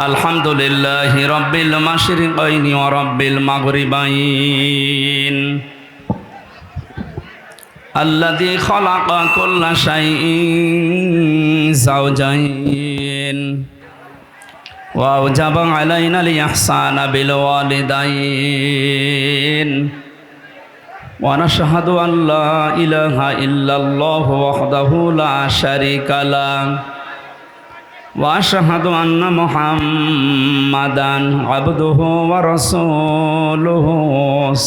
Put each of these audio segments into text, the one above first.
আলহামদুলিল্লাহি রাব্বিল মাশরিকাইনি ওয়া রাব্বিল মাগরিবাইন আল্লাযী খালাকা কুল্লা শাইইন যাওজাইন ওয়া আওজাবা আলাইনাল ইহসানা বিল ওয়ালিদাইন ওয়া নাশহাদু আন লা ইলাহা ইল্লাল্লাহু ওয়াহদাহু লা শারীকা লাহু وأشهد أن محمدًا عبده ورسوله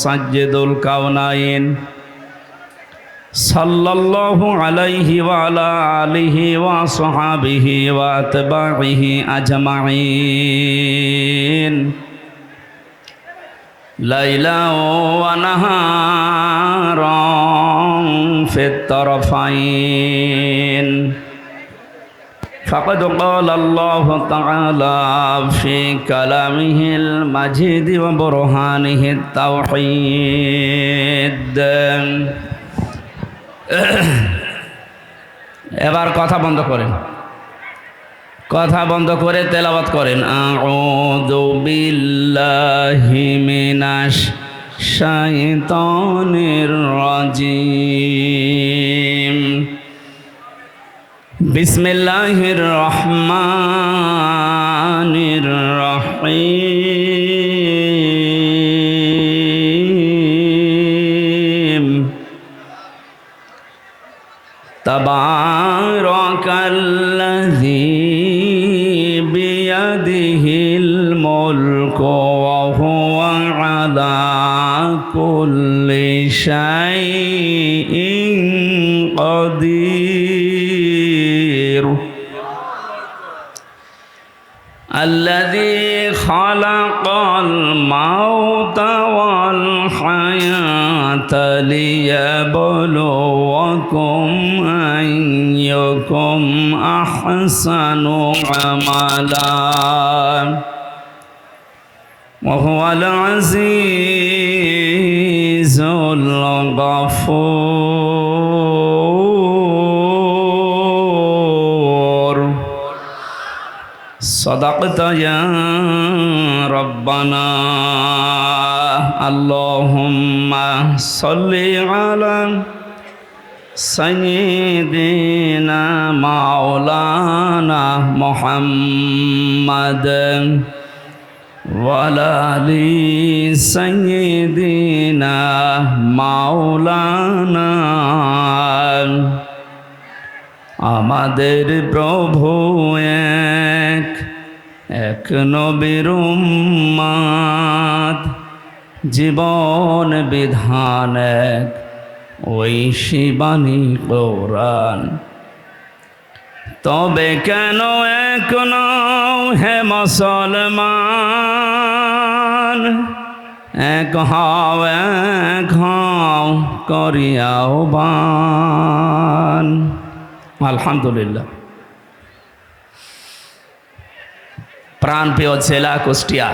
سيد الكونين صلى الله عليه وعلى آله وصحبه وأتباعه أجمعين ليلا ونهارا في الطرفين فقد قال الله تعالى في كلامه المجيد وبرهانه التوحيد এবার কথা বন্ধ করে তেলাওয়াত করেন আউযু বিল্লাহি মিনাশ শাইতানির রাজিম বিসমিল্লাহির রহমানির রহিম তাবারাকাল্লাযী বিয়াদিহিল মুলকু ওয়া হুয়া আলা কুল্লি শাইইন কাদির الذي خلق الموت والحياة ليبلوكم أيكم أحسن عملا وهو العزيز الغفور صدقت يا ربنا اللهم صل على سيدنا مولانا محمد وعلى آل سيدنا مولانا আমাদের প্রভু এক নবীর উম্মত জীবন বিধান এক ওই শিবানী কোরআন তবে কেন এখনো হে মুসলমান এক হও করিয়াও বান আলহামদুলিল্লাহ প্রাণপ্রিয় জেলা কুষ্টিয়া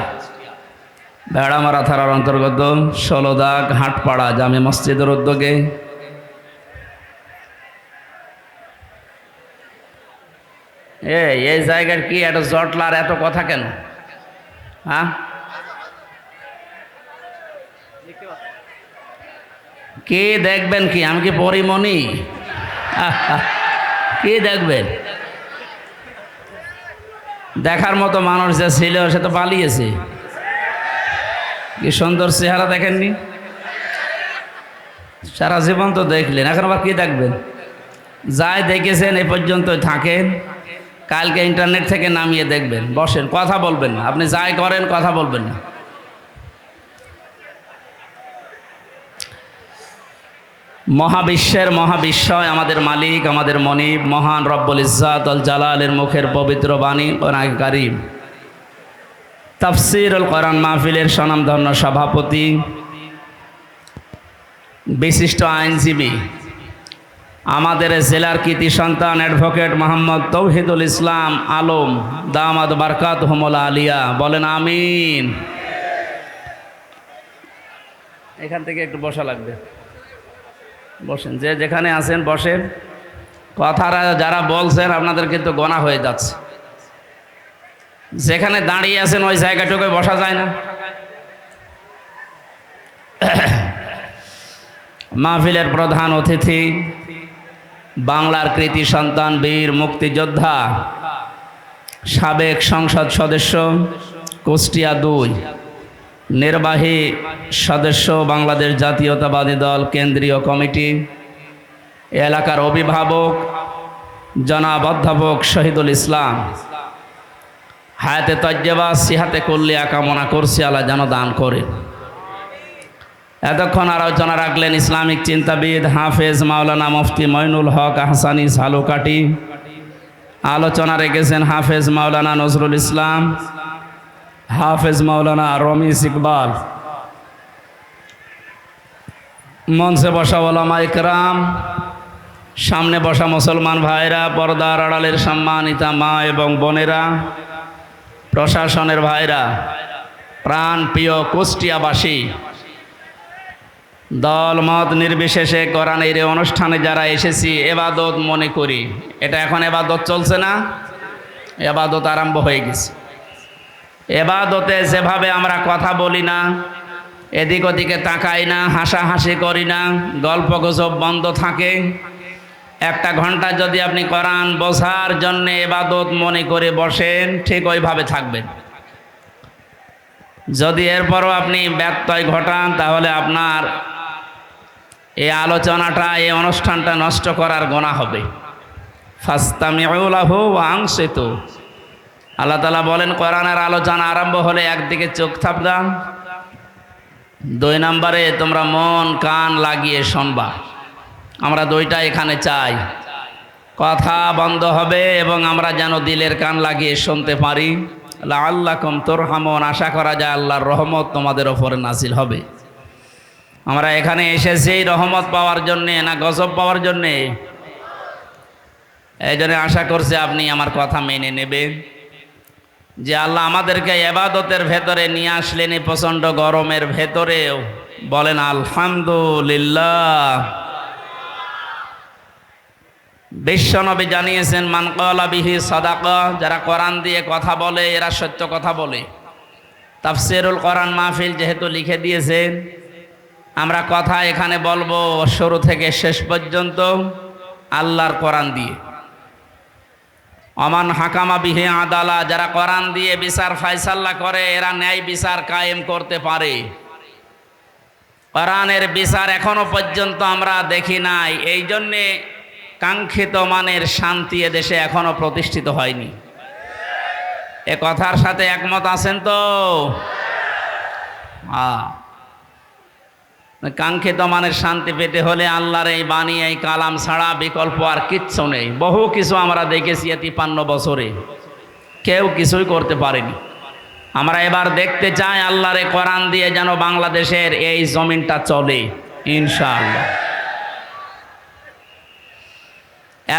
বেড়ামারা থানার অন্তর্গত ১৬ দাগ হাটপাড়া জামে মসজিদের উদ্যোগে এই জায়গার কি এত জটলার এত কথা কেন? হ্যাঁ, কে দেখবেন কি? আমি কি পরিমণি? কে দেখবেন? দেখার মতো মানুষ যা ছিল সে তো পালিয়েছে। কি সুন্দর চেহারা দেখেননি? সারা জীবন তো দেখলেন, এখন আবার কি দেখবেন? যাই দেখেছেন এ পর্যন্ত থাকেন, কালকে ইন্টারনেট থেকে নামিয়ে দেখবেন। বসেন, কথা বলবেন না। আপনি যাই করেন কথা বলবেন না। মহাবিশ্বের মহাবিশ্বয় আমাদের মালিক, আমাদের মনিব, মহান রব্বুল ইজ্জাত আল জালালের মুখের পবিত্র বাণী কোরআন কারীম তাফসীরুল কোরআন মাহফিলের স্বনামধন্য সভাপতি, বিশিষ্ট আইনজীবী, আমাদের জেলার কৃতি সন্তান অ্যাডভোকেট মোহাম্মদ তৌহিদুল ইসলাম আলম দামাদ বারকাতুহুমুল আলিয়া, বলেন আমিন। এখান থেকে একটু বসা লাগবে, বসেন, যে যেখানে আছেন বসেন। কথারা যারা বলছেন আপনাদের কিন্তু গোনা হয়ে যাচ্ছে। যেখানে দাঁড়িয়ে আছেন ওই জায়গাটুকুয় বসা যায় না? মাহফিলের প্রধান অতিথি বাংলার কৃতি সন্তান, বীর মুক্তিযোদ্ধা, সাবেক সংসদ সদস্য, কুষ্টিয়া ২ নির্বাহী সদস্য, বাংলাদেশ জাতীয়তাবাদী দল কেন্দ্রীয় কমিটি, এলাকার অভিভাবক জনাব অধ্যাপক শহীদুল ইসলাম, হায়াতে তজ্জেবা সিহাতে কুল্লিয়া কামনা করছি, আল্লাহ যেন দান করে। এতক্ষণ আলোচনা রাখলেন ইসলামিক চিন্তাবিদ হাফেজ মাওলানা মুফতি মঈনুল হক আহসানী ঝালকাঠি। আলোচনা রেখেছেন হাফেজ মাওলানা নজরুল ইসলাম, হাফেজ মাওলানা রমিজ ইকবাল। মঞ্চে বসা ওলামা ইকরাম, সামনে বসা মুসলমান ভাইরা, পর্দার আড়ালের সম্মানিতা মা এবং বোনেরা, প্রশাসনের ভাইরা, প্রাণ প্রিয় কুষ্টিয়াবাসী, দল মত নির্বিশেষে কোরআনের এই অনুষ্ঠানে যারা এসেছি, এবাদত মনে করি। এটা এখন এবাদত চলছে না, এবাদত আরম্ভ হয়ে গেছে। এবাদতে যেভাবে আমরা কথা বলি না, এদিক ওদিকে তাকাই না, হাসাহাসি করি না, গল্প গুজব বন্ধ থাকে, 1 ঘন্টা যদি আপনি কোরআন বোঝার জন্যে এবাদত মনে করে বসেন, ঠিক ওইভাবে থাকবেন। যদি এরপরও আপনি ব্যত্যয় ঘটান, তাহলে আপনার এই আলোচনাটা, এই অনুষ্ঠানটা নষ্ট করার গুনাহ হবে। ফাস্তামিউ লাহু ওয়া আনসিতু। আল্লাহ তাআলা বলেন, কোরআনের আলোচনা আরম্ভ হলে একদিকে চোখ থাপদান, 2 নম্বরে তোমরা মন কান লাগিয়ে শুনবা। আমরা 2টা এখানে চাই। কথা বন্ধ হবে এবং আমরা যেন দিলের কান লাগিয়ে শুনতে পারি। লাআল্লাকুম তুরহামুন, আশা করা যায় আল্লাহর রহমত তোমাদের ওপরে নাজিল হবে। আমরা এখানে এসেছি রহমত পাওয়ার জন্যে না গজব পাওয়ার জন্যে? এই জন্য আশা করছি আপনি আমার কথা মেনে নেবেন যে আল্লাহ আমাদেরকে ইবাদতের ভেতরে নিয়ে আসলেন। এই প্রচণ্ড গরমের ভেতরেও বলেন আলহামদুলিল্লাহ। বিশ্বনবী জানিয়েছেন, মান ক্বালা বিহি সাদাকা, যারা কোরআন দিয়ে কথা বলে এরা সত্য কথা বলে। তাফসিরুল কোরআন মাহফিল যেহেতু লিখে দিয়েছেন, আমরা কথা এখানে বলবো শুরু থেকে শেষ পর্যন্ত আল্লাহর কোরআন দিয়ে। অমান হাকামা বিহি আদালা, যারা কোরআন দিয়ে বিচার ফায়সালা করে এরা ন্যায় বিচার কায়েম করতে পারে। কোরআনের বিচার এখনো পর্যন্ত আমরা দেখি নাই, এই জন্যে কাঙ্ক্ষিত মানের শান্তি এদেশে এখনো প্রতিষ্ঠিত হয়নি। এ কথার সাথে একমত আছেন তো? কাঙ্ক্ষিত মানের শান্তি পেতে হলে আল্লাহর এই বাণী, এই কালাম ছাড়া বিকল্প আর কিচ্ছু নেই। বহু কিছু আমরা দেখেছি 53 বছরে, কেউ কিছুই করতে পারেনি। আমরা এবার দেখতে চাই আল্লাহর এই কোরআন দিয়ে যেন বাংলাদেশের এই জমিনটা চলে ইনশাআল্লাহ।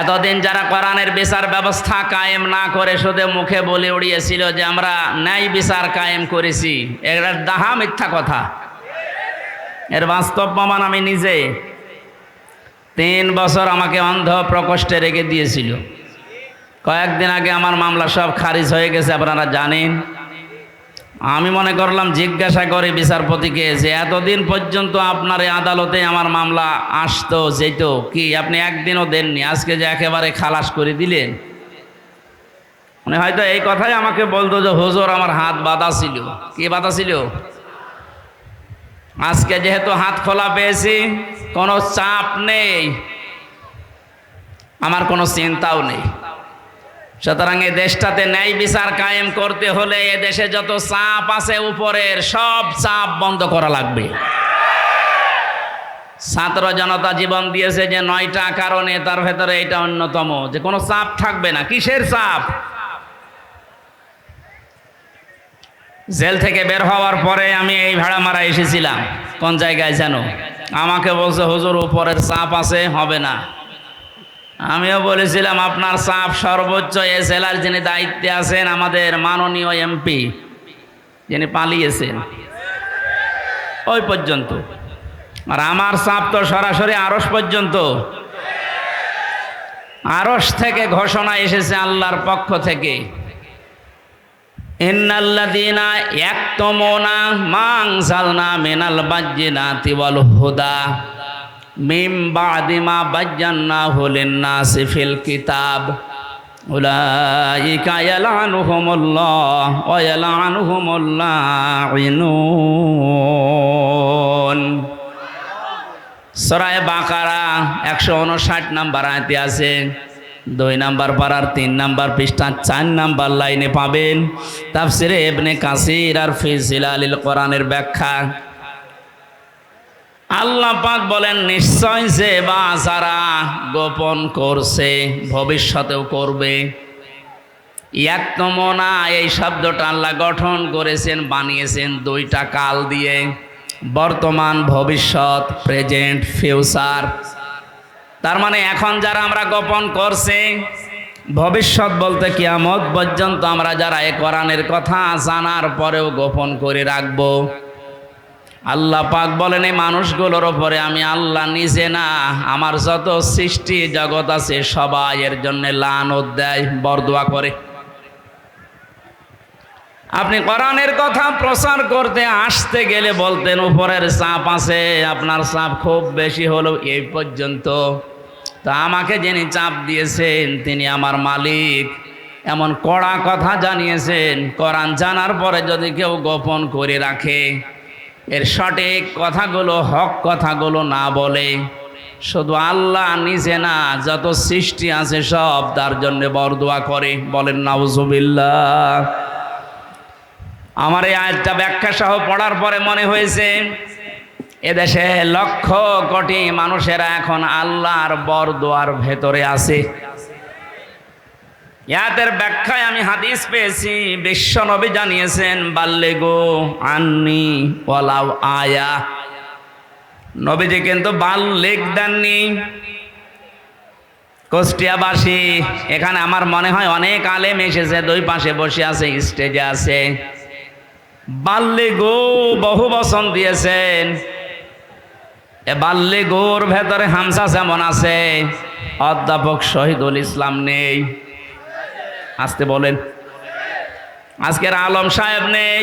এতদিন যারা কোরআনের বিচার ব্যবস্থা কায়েম না করে শুধু মুখে বলে উড়িয়েছিল যে আমরা ন্যায় বিচার কায়েম করেছি, এর ডাহা মিথ্যা কথা। এর বাস্তব প্রমাণ আমি নিজে। 3 বছর আমাকে অন্ধ প্রকোষ্ঠে রেখে দিয়েছিল। কয়েকদিন আগে আমার মামলা সব খারিজ হয়ে গেছে, আপনারা জানেন। আমি মনে করলাম জিজ্ঞাসা করে বিচারপতিকে যে এতদিন পর্যন্ত আপনার এই আদালতে আমার মামলা আসতো যেত, কি আপনি একদিনও দেননি, আজকে যে একেবারে খালাস করে দিলেন। মানে হয়তো এই কথাই আমাকে বলতো যে হুজুর আমার হাত বাঁধা ছিল। কি বাঁধা ছিল? আজকে যেহেতু হাত খোলা পেয়েছি, কোনো চাপ নেই, আমার কোনো চিন্তাও নেই। সুতরাং এই দেশটাতে ন্যায় বিচার কায়েম করতে হলে এ দেশে যত চাপ আছে উপরের সব চাপ বন্ধ করা লাগবে। ছাত্র জনতা জীবন দিয়েছে যে 9টা কারণে, তার ভেতরে এটা অন্যতম, যে কোনো চাপ থাকবে না। কিসের চাপ? জেল থেকে বের হওয়ার পরে আমি এই ভাড়ামারা এসেছিলাম, কোন জায়গায় যেন, আমাকে বলছে হুজুর উপরের চাপ আছে, হবে না। আমিও বলেছিলাম আপনার চাপ সর্বোচ্চ এ জেলার যিনি দায়িত্বে আছেন, আমাদের মাননীয় এমপি যিনি পালিয়েছেন, ওই পর্যন্ত। আর আমার চাপ তো সরাসরি আরশ পর্যন্ত। আরশ থেকে ঘোষণা এসেছে আল্লাহর পক্ষ থেকে ইন্নাল্লাযীনা ইয়াকতুমুনা মা আনজালনা মিনাল বায়্যিনাতি ওয়াল হুদা মিন বা'দি মা বায়্যানাহু লিন-নাসি ফিল কিতাব উলাইকা ইয়ালআনুহুমুল্লাহ ওয়া ইয়ালআনুহুমুল লাঈনুন। সূরা বাকারা 159 নম্বর আয়াতে আছে। 2 নম্বর পারার 3 নম্বর পৃষ্ঠা 4 নম্বর লাইনে পাবেন তাফসিরে ইবনে কাসির আর ফি জিলালিল কোরআনের ব্যাখ্যা। আল্লাহ পাক বলেন, নিশ্চয় যে বা যারা গোপন করছে ভবিষ্যতেও করবে। ইয়াকতুমুনা এই শব্দটা আল্লাহ গঠন করেছেন, বানিয়েছেন 2টা কাল দিয়ে, বর্তমান ভবিষ্যৎ, প্রেজেন্ট ফিউচার। তার মানে এখন যারা আমরা গোপন করছি, ভবিষ্যৎ বলতে কিয়ামত পর্যন্ত আমরা যারা এই কোরআনের কথা জানার পরেও গোপন করে রাখবো। আল্লাহ পাক বলেন, এই মানুষগুলোর ওপরে আমি আল্লাহ নিজে না, আমার যত সৃষ্টি জগৎ আছে সবাই এর জন্য লানত দেয়, বরদোয়া করে। আপনি কোরআনের কথা প্রচার করতে আসতে গেলে বলতেন উপরের চাপ আছে, আপনার চাপ খুব বেশি হলো এই পর্যন্ত, তা আমাকে যিনি চাপ দিয়েছেন তিনি আমার মালিক, এমন কড়া কথা জানিয়েছেন। কোরআন জানার পরে যদি কেউ গোপন করে রাখে, এর সঠিক কথাগুলো, হক কথাগুলো না বলে, শুধু আল্লাহ নিজে না, যত সৃষ্টি আছে সব তার জন্য বরদোয়া করে। বলেন নাউজুবিল্লাহ। আমার এই আয়াতটা ব্যাখ্যা সহ পড়ার পরে মনে হয়েছে এদেশে লক্ষ কোটি মানুষেরা এখন আল্লাহর বরদোয়ার ভেতরে আছে। ইয়াতের ব্যাখ্যায় আমি হাদিস পেয়েছি, বিশ্ব নবী জানিয়েছেন, বাল্লিগু আন্নি ওয়ালাউ আয়া। নবীজি কিন্তু বাল্লিগ দেননি। কুষ্টিয়াবাসী, এখানে আমার মনে হয় অনেক আলেম এসেছে, 2 পাশে বসে আছে, স্টেজে আছে। বাল্লিগু বহু বচন দিয়েছেন। এ বাল্লিগুর ভেতরে হামজা যেমন আছে, অধ্যাপক শহীদুল ইসলাম নেই। আসতে বলেন। আজকের আলম সাহেব নেই।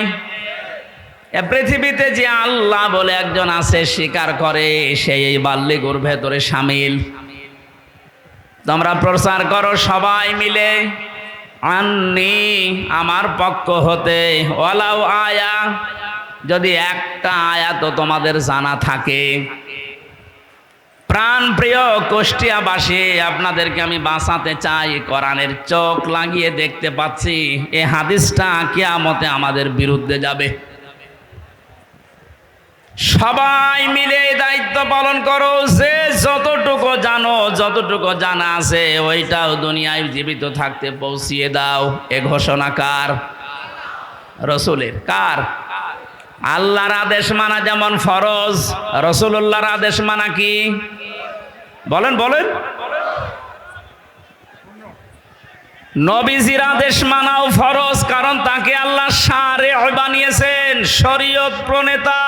এ পৃথিবীতে যে আল্লাহ বলে একজন আছে স্বীকার করে, সেই এই বাল্লিগুর ভেতরে শামিল। তোমরা প্রচার করো সবাই মিলে, আন্নি আমার পক্ষ হতে, ওয়ালাউ আয়া যদি একটা আয়াত তোমাদের জানা থাকে। প্রাণ প্রিয় কুষ্টিয়াবাসী, আপনাদেরকে আমি বাঁচাতে চাই। কোরআনের চোখ লাগিয়ে দেখতে পাচ্ছি এই হাদিসটা কিয়ামতে আমাদের বিরুদ্ধে যাবে। সবাই মিলে এই দায়িত্ব পালন করো, যে যতটুকু জানো, যতটুকু জানা আছে ওইটাও দুনিয়ায় জীবিত থাকতে পৌঁছিয়ে দাও। এ ঘোষণা কার? রসুলের। কার? আল্লাহর আদেশ মানা যেমন ফরজ, রসুলুল্লাহর আদেশ মানা কি? বলেন বলেন। নবীজির আদেশ মানাও ফরজ, কারণ তাকে আল্লাহ শারিআ বানিয়েছেন, শরীয়ত প্রণেতা।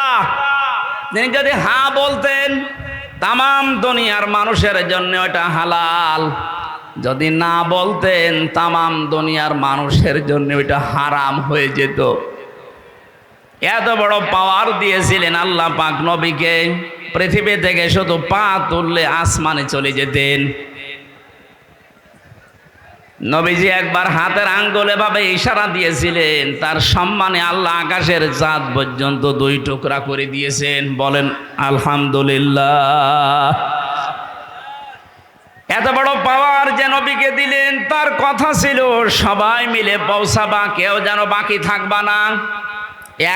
তিনি যদি হ্যাঁ বলতেন, তামাম দুনিয়ার মানুষের জন্য ওটা হালাল। যদি না বলতেন, তামাম দুনিয়ার মানুষের জন্য ওটা হারাম হয়ে যেত। এত বড় পাওয়ার দিয়েছিলেন আল্লাহ পাক নবীকে, পৃথিবী থেকে শুধু পা তুললে আসমানে চলে যেতেন। নবীজি একবার হাতের আঙ্গুলে ভাবে ইশারা দিয়েছিলেন, তার সম্মানে আল্লাহ আকাশের চাঁদ পর্যন্ত 2 টুকরা করে দিয়েছেন। বলেন আলহামদুলিল্লাহ। এত বড় পাওয়ার যে নবীকে দিলেন, তার কথা ছিল সবাই মিলে পৌঁছাবা, কেউ যেন বাকি থাকবা না।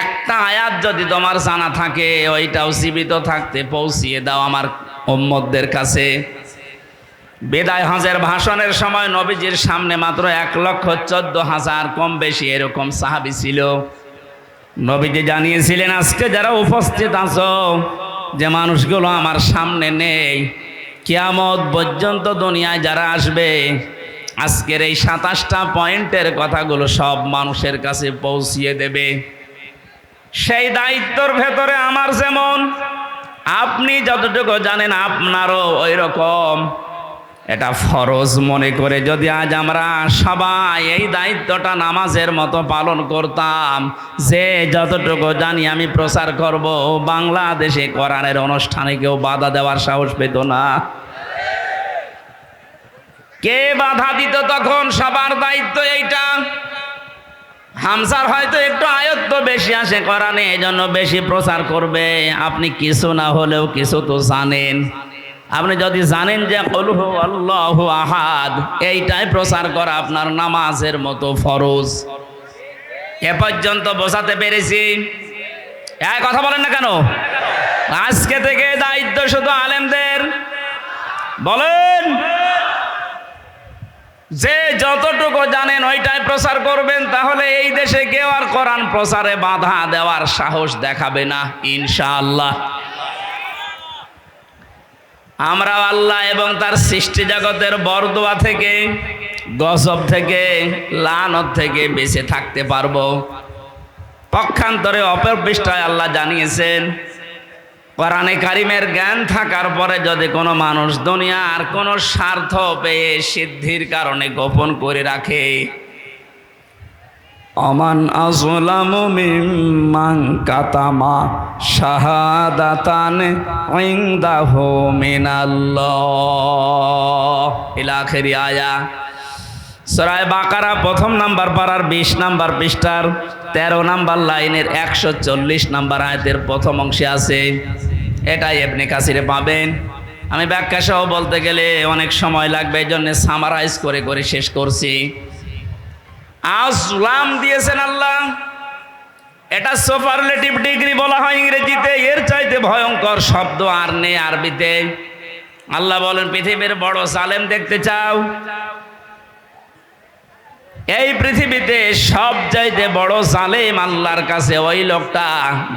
একটা আয়াত যদি তোমার জানা থাকে, ওইটাও জীবিত থাকতে পৌঁছিয়ে দাও আমার উম্মতদের কাছে। বিদায় হজের ভাষণের সময় নবীজির সামনে মাত্র 1,14,000 কম বেশি এরকম সাহাবী ছিল। নবীজি জানিয়েছিলেন, আজকে যারা উপস্থিত আছো, যে মানুষগুলো আমার সামনে নেই, কিয়ামত পর্যন্ত দুনিয়ায় যারা আসবে, আজকের এই 27টা পয়েন্টের কথাগুলো সব মানুষের কাছে পৌঁছিয়ে দেবে। সেই দায়িত্বর ভেতরে আমার যেমন, আপনি যতটুকু জানেন আপনারও ওই রকম। এটা ফরজ মনে করে যদি আজ আমরা সবাই এই দায়িত্বটা নামাজের মতো পালন করতাম, যে যতটুকু জানি আমি প্রচার করব, বাংলাদেশে কোরআনের অনুষ্ঠানে কেউ বাধা দেওয়ার সাহস পেত না। কে বাধা দিত তখন? সবার দায়িত্ব এইটা। হামসার হয়তো একটু আয়ত্ত বেশি আসে কোরআনে, এই জন্য বেশি প্রচার করবে। আপনি কিছু না হলেও কিছু তো জানেন। আপনি যদি জানেন যে কুল হু আল্লাহু আহাদ, এইটাই প্রচার করা আপনার নামাজের মতো ফরজ। এ পর্যন্ত বোঝাতে পেরেছি? এই কথা বলেন না কেন? আজকে থেকে দায়িত্ব শুধু আলেমদের। বলেন, যে যতটুকু জানেন ওইটাই প্রচার করবেন, তাহলে এই দেশে কেউ আর কোরআন প্রচারে বাধা দেওয়ার সাহস দেখাবে না ইনশাআল্লাহ। আমরা আল্লাহ এবং তার সৃষ্টি জগতের বরদোয়া থেকে, গজব থেকে, লানত থেকে বেঁচে থাকতে পারবো। পক্ষান্তরে অপর পৃষ্ঠায় আল্লাহ জানিয়েছেন, কোরআনে কারিমের জ্ঞান থাকার পরে যদি কোনো মানুষ দুনিয়ার কোনো স্বার্থ পেয়ে সিদ্ধির কারণে গোপন করে রাখে, অমান আযলামু মিম্মান কাতামা শাহাদাতান ইনদাহু মিনাল্লাহ ইলা আখিরি আয়া। সূরা বাকারা প্রথম নাম্বার পারার 20 নাম্বার পৃষ্ঠার 13 নাম্বার লাইনের 140 নাম্বার আয়াতের প্রথম অংশে আছে। এটাই ইবনে কাসিরে পাবেন। আমি ব্যাখ্যা সহ বলতে গেলে অনেক সময় লাগবে, এই জন্য সামারাইজ করে করে শেষ করছি। আযলাম দিয়েছেন আল্লাহ, এটা সুপারলেটিভ ডিগ্রি বলা হয় ইংরেজিতে। এর চাইতে ভয়ঙ্কর শব্দ আর নেই আরবিতে। আল্লাহ বলেন, পৃথিবীর বড় জালেম দেখতে চাও? এই পৃথিবীতে সব চাইতে বড় জালেম আল্লাহর কাছে ওই লোকটা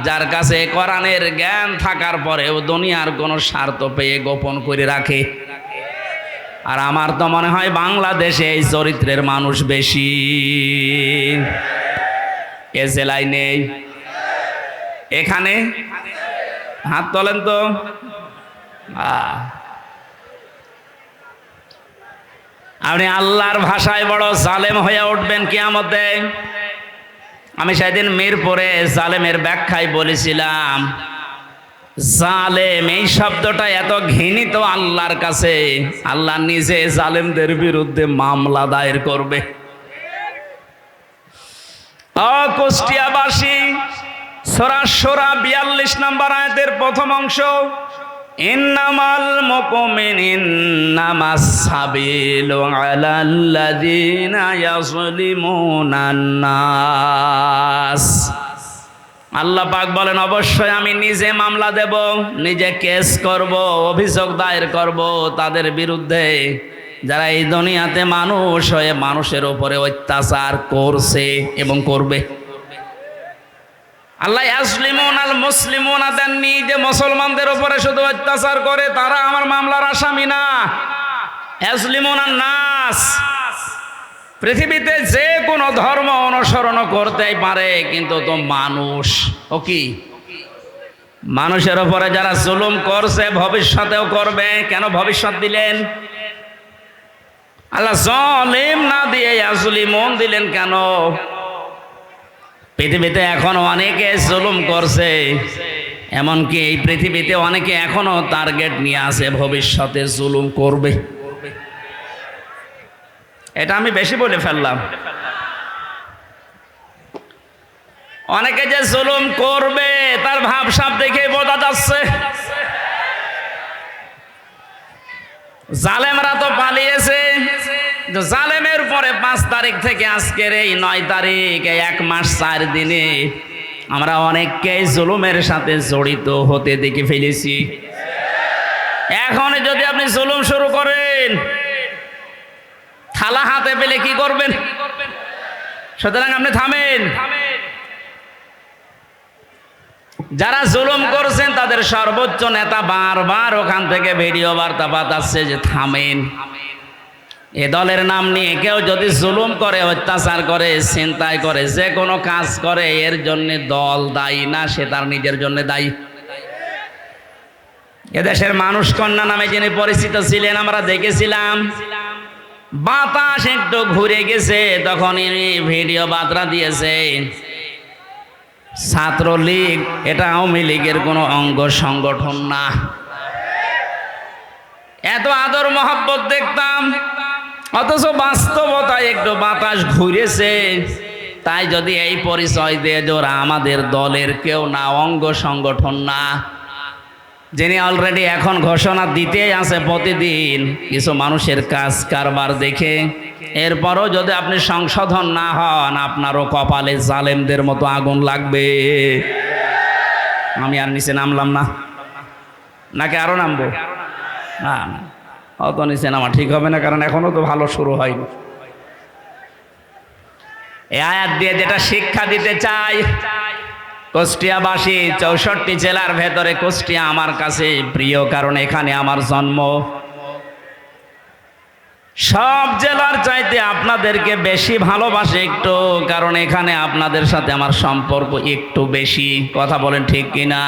যার কাছে কোরআনের জ্ঞান থাকার পরেও দুনিয়ার কোনো স্বার্থ পেয়ে গোপন করে রাখে। আর আমার তো মনে হয় বাংলাদেশে এই চরিত্রের মানুষ বেশি। এ জেলায় নেই, এখানে হাত তোলেন তো। আপনি আল্লাহর ভাষায় বড় জালেম হয়ে উঠবেন কিয়ামতে। আমি সেদিন মিরপুরে জালেমের ব্যাখ্যায় বলেছিলাম, জালেম এই শব্দটা এত ঘৃণিত আল্লাহর কাছে, আল্লাহ নিজে জালেমদের বিরুদ্ধে মামলা দায়ের করবে। কুষ্টিয়াবাসী, সূরা শূরা 42 নম্বর আয়াতের প্রথম অংশ, ইন্নামাল মুমিনুন্নামাস সাবিলু আলাল্লাযিনা ইয়াযলিমুনান নাস। আল্লাহ পাক বলেন, অবশ্যই আমি নিজে মামলা দেব, নিজে কেস করব, অভিযোগ দায়ের করব তাদের বিরুদ্ধে যারা এই দুনিয়াতে মানুষ হয়ে মানুষের উপরে অত্যাচার করছে এবং করবে। আল্লাহ ইয়াসলিমুনাল মুসলিমুনা দেননি যে মুসলমানদের উপরে শুধু অত্যাচার করে তারা আমার মামলার আসামি না। ইয়াসলিমুনান নাস, পৃথিবীতে যে কোনো ধর্ম অনুসরণ করতেই পারে, কিন্তু তো মানুষ ও কি মানুষের উপরে যারা জুলুম করছে ভবিষ্যতেও করবে। কেন ভবিষ্যৎ দিলেন? আল্লাহ জালিম না দিয়ে ইয়াসলিমুন দিলেন কেন? পৃথিবীতে এখনো অনেকে জুলুম করছে, এমনকি এই পৃথিবীতে অনেকে এখনো টার্গেট নিয়ে আছে ভবিষ্যতে জুলুম করবে। এটা আমি বেশি বলে ফেললাম। অনেকে যে জুলুম করবে তার ভাবসাব দেখে বোঝা যাচ্ছে। জালেমরা তো পালিয়েছে। জালেমের পরে 5 তারিখ থেকে আজকের এই 9 তারিখ, 1 মাস 4 দিনে আমরা অনেককেই জুলুমের সাথে জড়িত হতে দেখে ফেলেছি। এখন যদি আপনি জুলুম শুরু করেন, থালা হাতে পেলে কি করবেন? সুতরাং আপনি থামেন। যারা জুলুম করছেন তাদের সর্বোচ্চ নেতা বারবার ওখান থেকে ভিডিও বার্তা পাঠাচ্ছে যে থামেন। এ দলের নাম নিয়ে কেউ যদি জুলুম করে, অত্যাচার করে, ছিনতাই করে, যে কোনো কাজ করে, এর জন্য দল দায়ী না, সে তার নিজের জন্য দায়ী। এদেশের মানুষ কন্যা নামে যিনি পরিচিত ছিলেন আমরা দেখেছিলাম, বাতাস একটু ঘুরে গেছে তখন ইনি ভিডিও বার্তা দিয়েছে ছাত্রলীগ এটা আওয়ামী লীগের কোনো অঙ্গ সংগঠন না। এত আদর মহব্বত দেখতাম, অথচ বাস্তবতায় একটু বাতাস ঘুরেছে। তাই যদি এই পরিচয় দিয়ে ওরা আমাদের দলের কেউ না, অঙ্গ সংগঠন না, যিনি অলরেডি এখন ঘোষণা দিতেই আছে প্রতিদিন কিছু মানুষের কাজ কারবার দেখে, এরপরও যদি আপনি সংশোধন না হন আপনারও কপালে জালেমদের মতো আগুন লাগবে। আমি আর নিচে নামলাম না, নাকি আরো নামবো? না না, অত নিচে নামা ঠিক হবে না, কারণ এখনো তো ভালো শুরু হয়নি। এই আয়াত দিয়ে যেটা শিক্ষা দিতে চাই, কুষ্টিয়াবাসী 64 জেলার ভেতরে কুষ্টিয়া আমার কাছে প্রিয়, কারণ এখানে আমার জন্ম। সব জেলার চাইতে আপনাদেরকে বেশি ভালোবাসে একটু, কারণ এখানে আপনাদের সাথে আমার সম্পর্ক একটু বেশি। কথা বলেন ঠিক কিনা?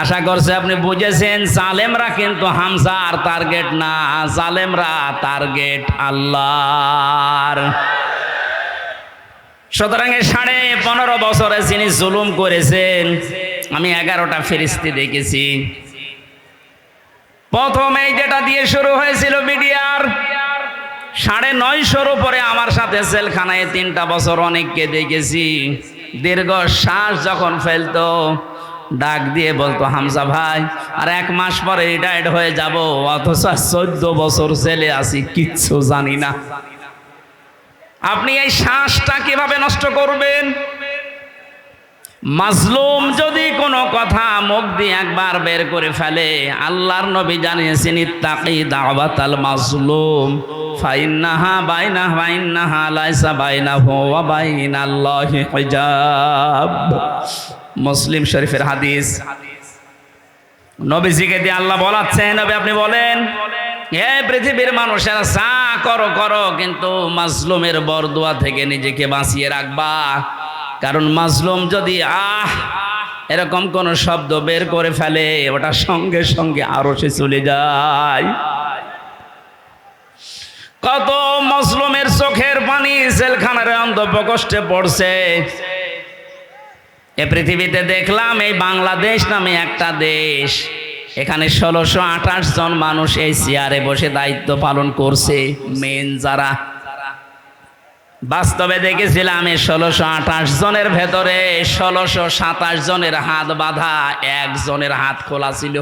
আশা করছি আপনি বুঝেছেন। জালেমরা কিন্তু হামজার টার্গেট না, জালেমরা টার্গেট আল্লাহর। সুতরাং 15.5 বছরে যিনি জুলুম করেছেন, আমি 11টা ফেরেশতা দেখেছি। প্রথমেই যেটা দিয়ে শুরু হয়েছিল মিডিয়ার 950-র উপরে আমার সাথে জেলখানায় 3টা বছর অনেককে দেখেছি। দীর্ঘ শ্বাস যখন ফেলতো ডাক দিয়ে বলতো, হামজা ভাই আর 1 মাস পরে রিটায়ার্ড হয়ে যাব, অথচ 14 বছর জেলে আছি, কিচ্ছু জানি না। আপনি এই শ্বাসটা কিভাবে নষ্ট করবেন? মাজলুম যদি কোনো কথা মুখ দিয়ে একবার বের করে ফেলে, আল্লাহর নবী জানিয়েছেন ইত্তাকি দাওয়াতাল মাজলুম ফাইন্নাহা লাইসা বাইনাহু ওয়া বাইনাল্লাহি হিজাব। মুসলিম শরীফের হাদিস। নবীজিকে দিয়ে আল্লাহ বলাচ্ছেন, নবী আপনি বলেন, হে পৃথিবীর মানুষেরা যা করো করো, কিন্তু মাজলুমের বরদোয়া থেকে নিজেকে বাঁচিয়ে রাখবা। কারণ মাজলুম যদি এরকম কোন শব্দ বের করে ফেলে, ওটা সঙ্গে সঙ্গে আরশে চলে যায়। কত মাজলুমের চোখের পানি জেলখানার অন্ধপ্রকোষ্ঠে পড়ছে। এ পৃথিবীতে দেখলাম এই বাংলাদেশ নামে একটা দেশ, এখানে 1628 জন মানুষ এই চেয়ারে বসে দায়িত্ব পালন করছে। মেন যারা, বাস্তবে দেখেছিলাম এই 1628 জনের ভেতরে 1627 জনের হাত বাঁধা, একজনের হাত খোলা ছিল।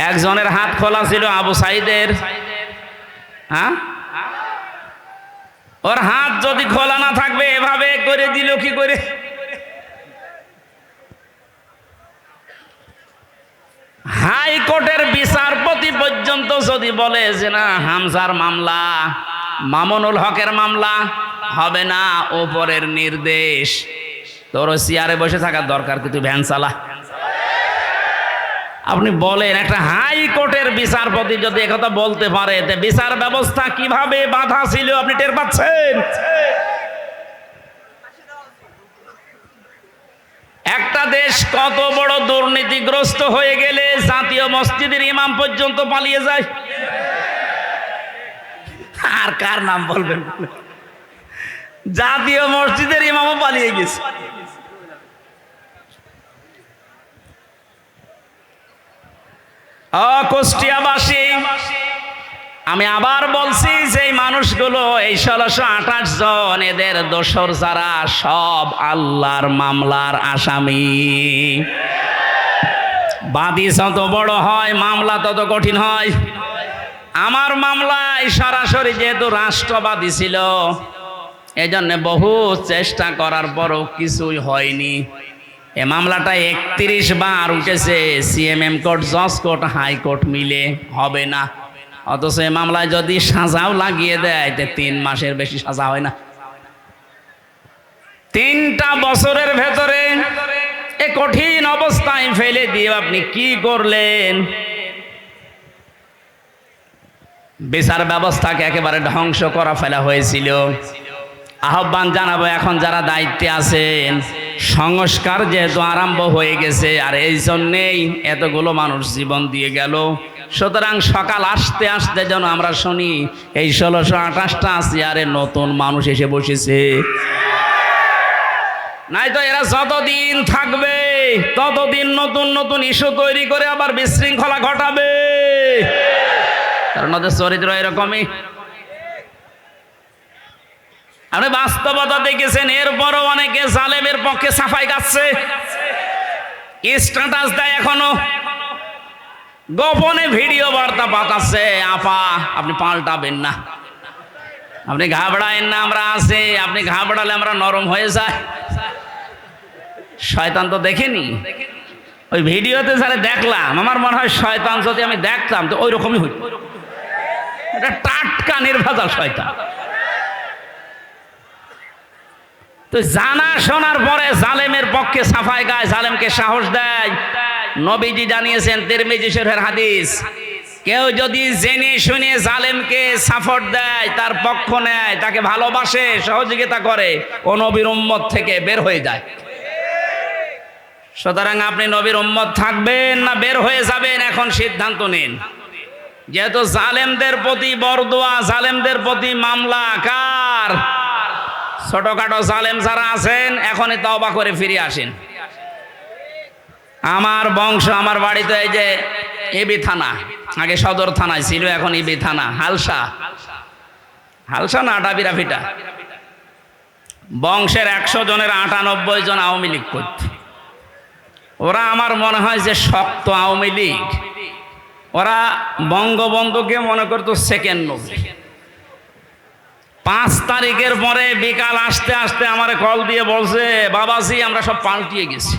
একজনের হাত খোলা ছিল আবু সাইদের। হ্যাঁ, ওর হাত যদি খোলা না থাকবে এভাবে করে দিল কি করে? হাইকোর্টের বিচারপতি পর্যন্ত যদি বলে যে না, হামজার মামলা, মামুনুল হকের মামলা হবে না, ওপরের নির্দেশ, তোর চেয়ারে বসে থাকার দরকার কি, তুই ভ্যান চালা। আপনি বলেন, একটা হাইকোর্টের বিচারপতি যদি একথা বলতে পারে, তে বিচার ব্যবস্থা কিভাবে বাধা ছিল আপনি টের পাচ্ছেন? একটা দেশ কত বড় দুর্নীতিগ্রস্ত হয়ে গেলে জাতীয় মসজিদের ইমাম পর্যন্ত পালিয়ে যায়। আর কার নাম বলবেন? জাতীয় মসজিদের ইমামও পালিয়ে গেছে। কুষ্টিয়াবাসী, আমি আবার বলছি যে এই মানুষগুলো, এই 1628 জন, এদের দোসর যারা, সব আল্লাহর মামলার আসামি। বাদী যত বড় হয় মামলা তত কঠিন হয়। আমার মামলায় সরাসরি যেহেতু রাষ্ট্রবাদী ছিল, এই জন্য বহু চেষ্টা করার পরও কিছুই হয়নি। এ মামলাটা 31 বার উঠেছে, সিএমএম কোর্ট, জজ কোর্ট, হাইকোর্ট মিলে, হবে না। অথচ এই মামলায় যদি সাজাও লাগিয়ে দেয়, 3 মাসের বেশি সাজা হয় না। 3টা বছরের ভেতরে এ কঠিন অবস্থায় ফেলে দিয়ে আপনি কি করলেন? বিচার ব্যবস্থাকে একেবারে ধ্বংস করা ফেলা হয়েছিল। আহ্বান জানাবো, এখন যারা দায়িত্বে আছেন সংস্কার যেহেতু আরম্ভ হয়ে গেছে, আর এই জন্যেই এতগুলো মানুষ জীবন দিয়ে গেল। সুতরাং সকাল আসতে আসতে যেন আমরা শুনি এই 1628টা চেয়ারে নতুন মানুষ এসে বসেছে। নাই তো এরা যতদিন থাকবে ততদিন নতুন নতুন ইস্যু তৈরি করে আবার বিশৃঙ্খলা ঘটাবে, কারণ ওদের চরিত্র এরকমই। আপনি বাস্তবতা দেখেছেন, এরপরও অনেকে জালেমের পক্ষে সাফাই গাচ্ছে, স্ট্যাটাস দেয়, এখনো গোপনে ভিডিও বার্তা পাঠাচ্ছে। আপা আপনি পাল্টাবেন না, আপনি ঘাবড়ায়েন না, আমরা আছি। আপনি ঘাবড়ালে আমরা নরম হয়ে যায়। শয়তান তো দেখেনি, ওই ভিডিওতে যারা দেখলাম, আমার মনে হয় শয়তান যদি আমি দেখতাম তো ওই রকমই হইত। এটা টাটকা নির্ভেজাল শয়তান। তো জানা শোনার পরে জালেমের পক্ষে সাফাই গায়, জালেমকে সাহস দেয়। নবীজি জানিয়েছেন, তিরমিজি শরীফের হাদিস, কেউ যদি জেনে শুনে জালেমকে সাপোর্ট দেয়, তার পক্ষ নেয়, তাকে ভালোবাসে, সহযোগিতা করে, ও নবীর উম্মত থেকে বের হয়ে যায়। সুতরাং আপনি নবীর উম্মত থাকবেন না বের হয়ে যাবেন, এখন সিদ্ধান্ত নিন। যেহেতু জালেমদের প্রতি বরদোয়া, জালেমদের প্রতি মামলা কার? ছোটখাটো জালেম যারা আছেন এখনই তওবা করে ফিরে আসেন। আমার বংশ, আমার বাড়িতে এই যে এবি থানা, আগে সদর থানায় ছিল, এখন এবি থানা, হালসা না ডাবিরাফিটা, বংশের 100 জনের 98 জন আওয়ামী লীগ করত। ওরা আমার মনে হয় যে শক্ত আওয়ামী লীগ, ওরা বঙ্গবন্ধুকে মনে করতো সেকেন্ড নবী। 5 তারিখের পরে বিকাল আসতে আসতে আমার কল দিয়ে বলছে, বাবাজি আমরা সব পাল্টিয়ে গেছি।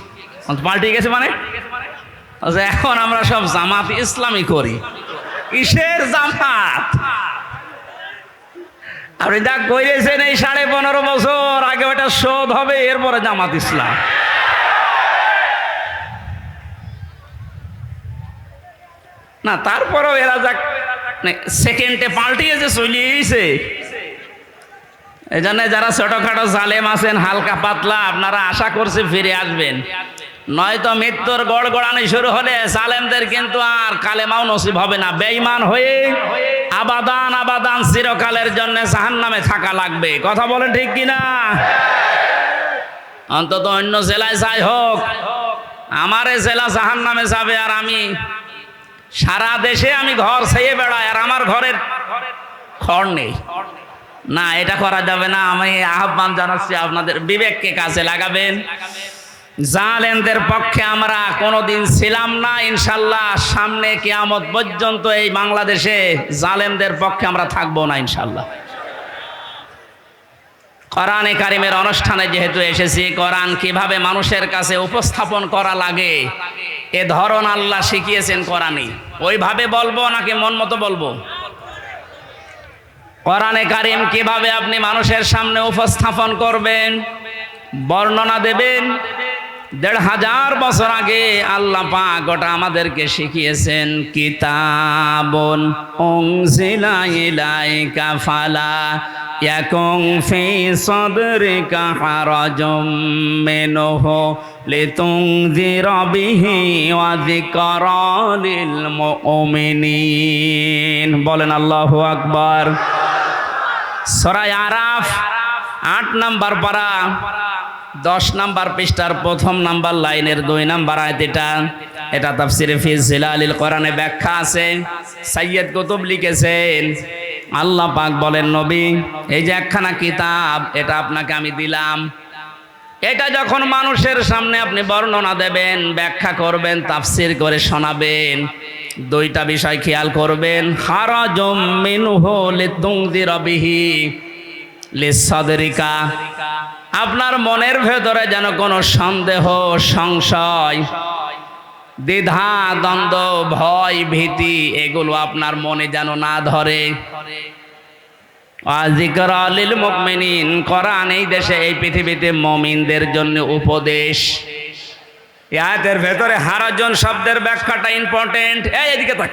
পাল্টিয়ে গেছে মানে এখন আমরা সব জামাত ইসলামী করি। কিসের জামাত? আপনি যা করেছেন এই 15.5 বছর আগে ওটা শোধ হবে, এরপরে জামাত ইসলাম। না তারপরেও এরা যাক সেকেন্ডে পাল্টিয়েছে, চলিয়েছে। এই জন্য যারা ছোটখাটো জালেম আছেন, হালকা পাতলা, আপনারা আশা করছি ফিরে আসবেন, নয়তো মৃত্যুর গড়গড়ানি শুরু হলে জালেমদের কিন্তু আর কালেমাও নসিব হবে না। বেঈমান হয়ে আবাদান আবাদান চিরকালের জন্য জাহান্নামে থাকা লাগবে। কথা বলেন ঠিক কিনা? অন্তত অন্য জেলায় যাই হোক, আমার জেলা জাহান্নামে যাবে, আর আমি সারা দেশে আমি ঘর ছেয়ে বেড়াই, আর আমার ঘরের খড় নেই। না, এটা করা যাবে না। আমি আহ্বান জানাচ্ছি, আপনাদের বিবেককে কাজে লাগাবেন। জালেমদের পক্ষে আমরা কোনোদিন ছিলাম না, ইনশাল্লাহ সামনে কিয়ামত পর্যন্ত এই বাংলাদেশে জালেমদের পক্ষে আমরা থাকবো না ইনশাল্লাহ। কোরআনে কারিমের অনুষ্ঠানে যেহেতু এসেছি, কোরআন কিভাবে মানুষের কাছে উপস্থাপন করা লাগে এ ধরন আল্লাহ শিখিয়েছেন কোরআনে। ওইভাবে বলবো নাকি মন মতো বলবো? কোরআনে কারিম কিভাবে আপনি মানুষের সামনে উপস্থাপন করবেন, বর্ণনা দেবেন, 1500 বছর আগে আল্লাহ পাক ওটা আমাদেরকে শিখিয়েছেন। কিতাবুন উনজিলা ইলাইকা ফালা ইয়াকুন ফি সাদরিকা হারাজুম মিনহু লিতুনযিরা বিহি ওয়া যিকরা লিল মুমিনিন। বলেন আল্লাহু আকবার। সূরা আরাফ 8 নম্বর পারা 10 নম্বর পৃষ্ঠার 1 নম্বর লাইনের 2 নম্বর আয়াত। এটা তাফসিরে ফি জিলালিল কোরআনে ব্যাখ্যা আছে, সাইয়্যিদ কুতুব লিখেছেন। আল্লাহ পাক বলেন, নবী এই যে একখানা কিতাব, এটা আপনাকে আমি দিলাম, এটা যখন মানুষের সামনে আপনি বর্ণনা দেবেন, ব্যাখ্যা করবেন, তাফসির করে শোনাবেন, 2টা বিষয় খেয়াল করবেন। খারাজুম মিনহু লিতুনযিরা বিহি লিসাদরিকা, আপনার মনের ভেতরে যেন কোনো সন্দেহ, সংশয়, দ্বিধা, দ্বন্দ্ব, ভয়, ভীতি এগুলো আপনার মনে যেন না ধরে। যিকরা লিল মুমিনিন, কোরআন এই দেশে, এই পৃথিবীতে মুমিনদের জন্য উপদেশ। এই আয়াতের ভেতরে হারাজন শব্দের ব্যাখ্যাটা ইম্পর্টেন্ট। এদিকে তাক।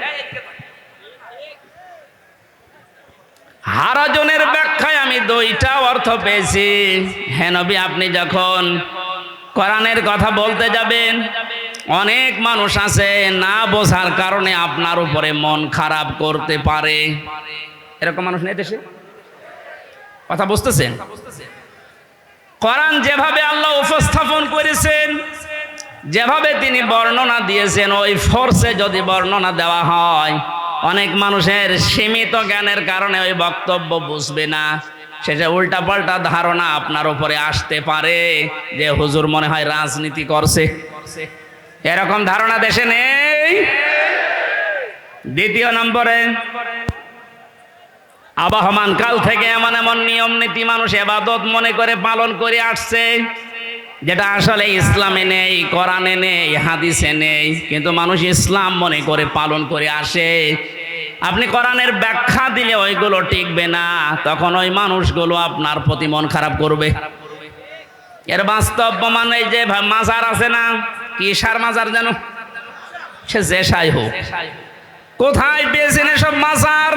হারাজনের ব্যাখ্যায় আমি 2টা অর্থ পেয়েছি। হে নবী, আপনি যখন কোরআনের কথা বলতে যাবেন, অনেক মানুষ আছে না বোঝার কারণে আপনার উপরে মন খারাপ করতে পারে। এরকম মানুষ নেই দেশে? কথা বুঝতেছেন? কোরআন যেভাবে আল্লাহ উপস্থাপন করেছেন, যেভাবে তিনি বর্ণনা দিয়েছেন, ওই ফোর্সে যদি বর্ণনা দেওয়া হয়, অনেক মানুষের সীমিত জ্ঞানের কারণে ওই বক্তব্য বুঝবে না, শেষে উল্টাপাল্টা ধারণা আপনার উপরে আসতে পারে যে হুজুর মনে হয় রাজনীতি করছে। এরকম ধারণা দেশে নেই। দ্বিতীয় নম্বরে, আবহমান কাল থেকে এমন এমন নিয়ম নীতি মানুষ ইবাদত মনে করে পালন করে আসছে, যেটা আসলে ইসলামে নেই, কোরআনে নেই, হাদিসে নেই, কিন্তু মানুষ ইসলাম মনে করে পালন করে আসে। আপনি কোরআনের ব্যাখ্যা দিলে ওইগুলো টিকবে না, তখন ওই মানুষগুলো আপনার প্রতি মন খারাপ করবে। এর বাস্তব প্রমাণ এই যে মাজার আছে না, কি সার মাজার যেন, সে যে সাই হোক, কোথায় পেয়েছেন এসব মাজার?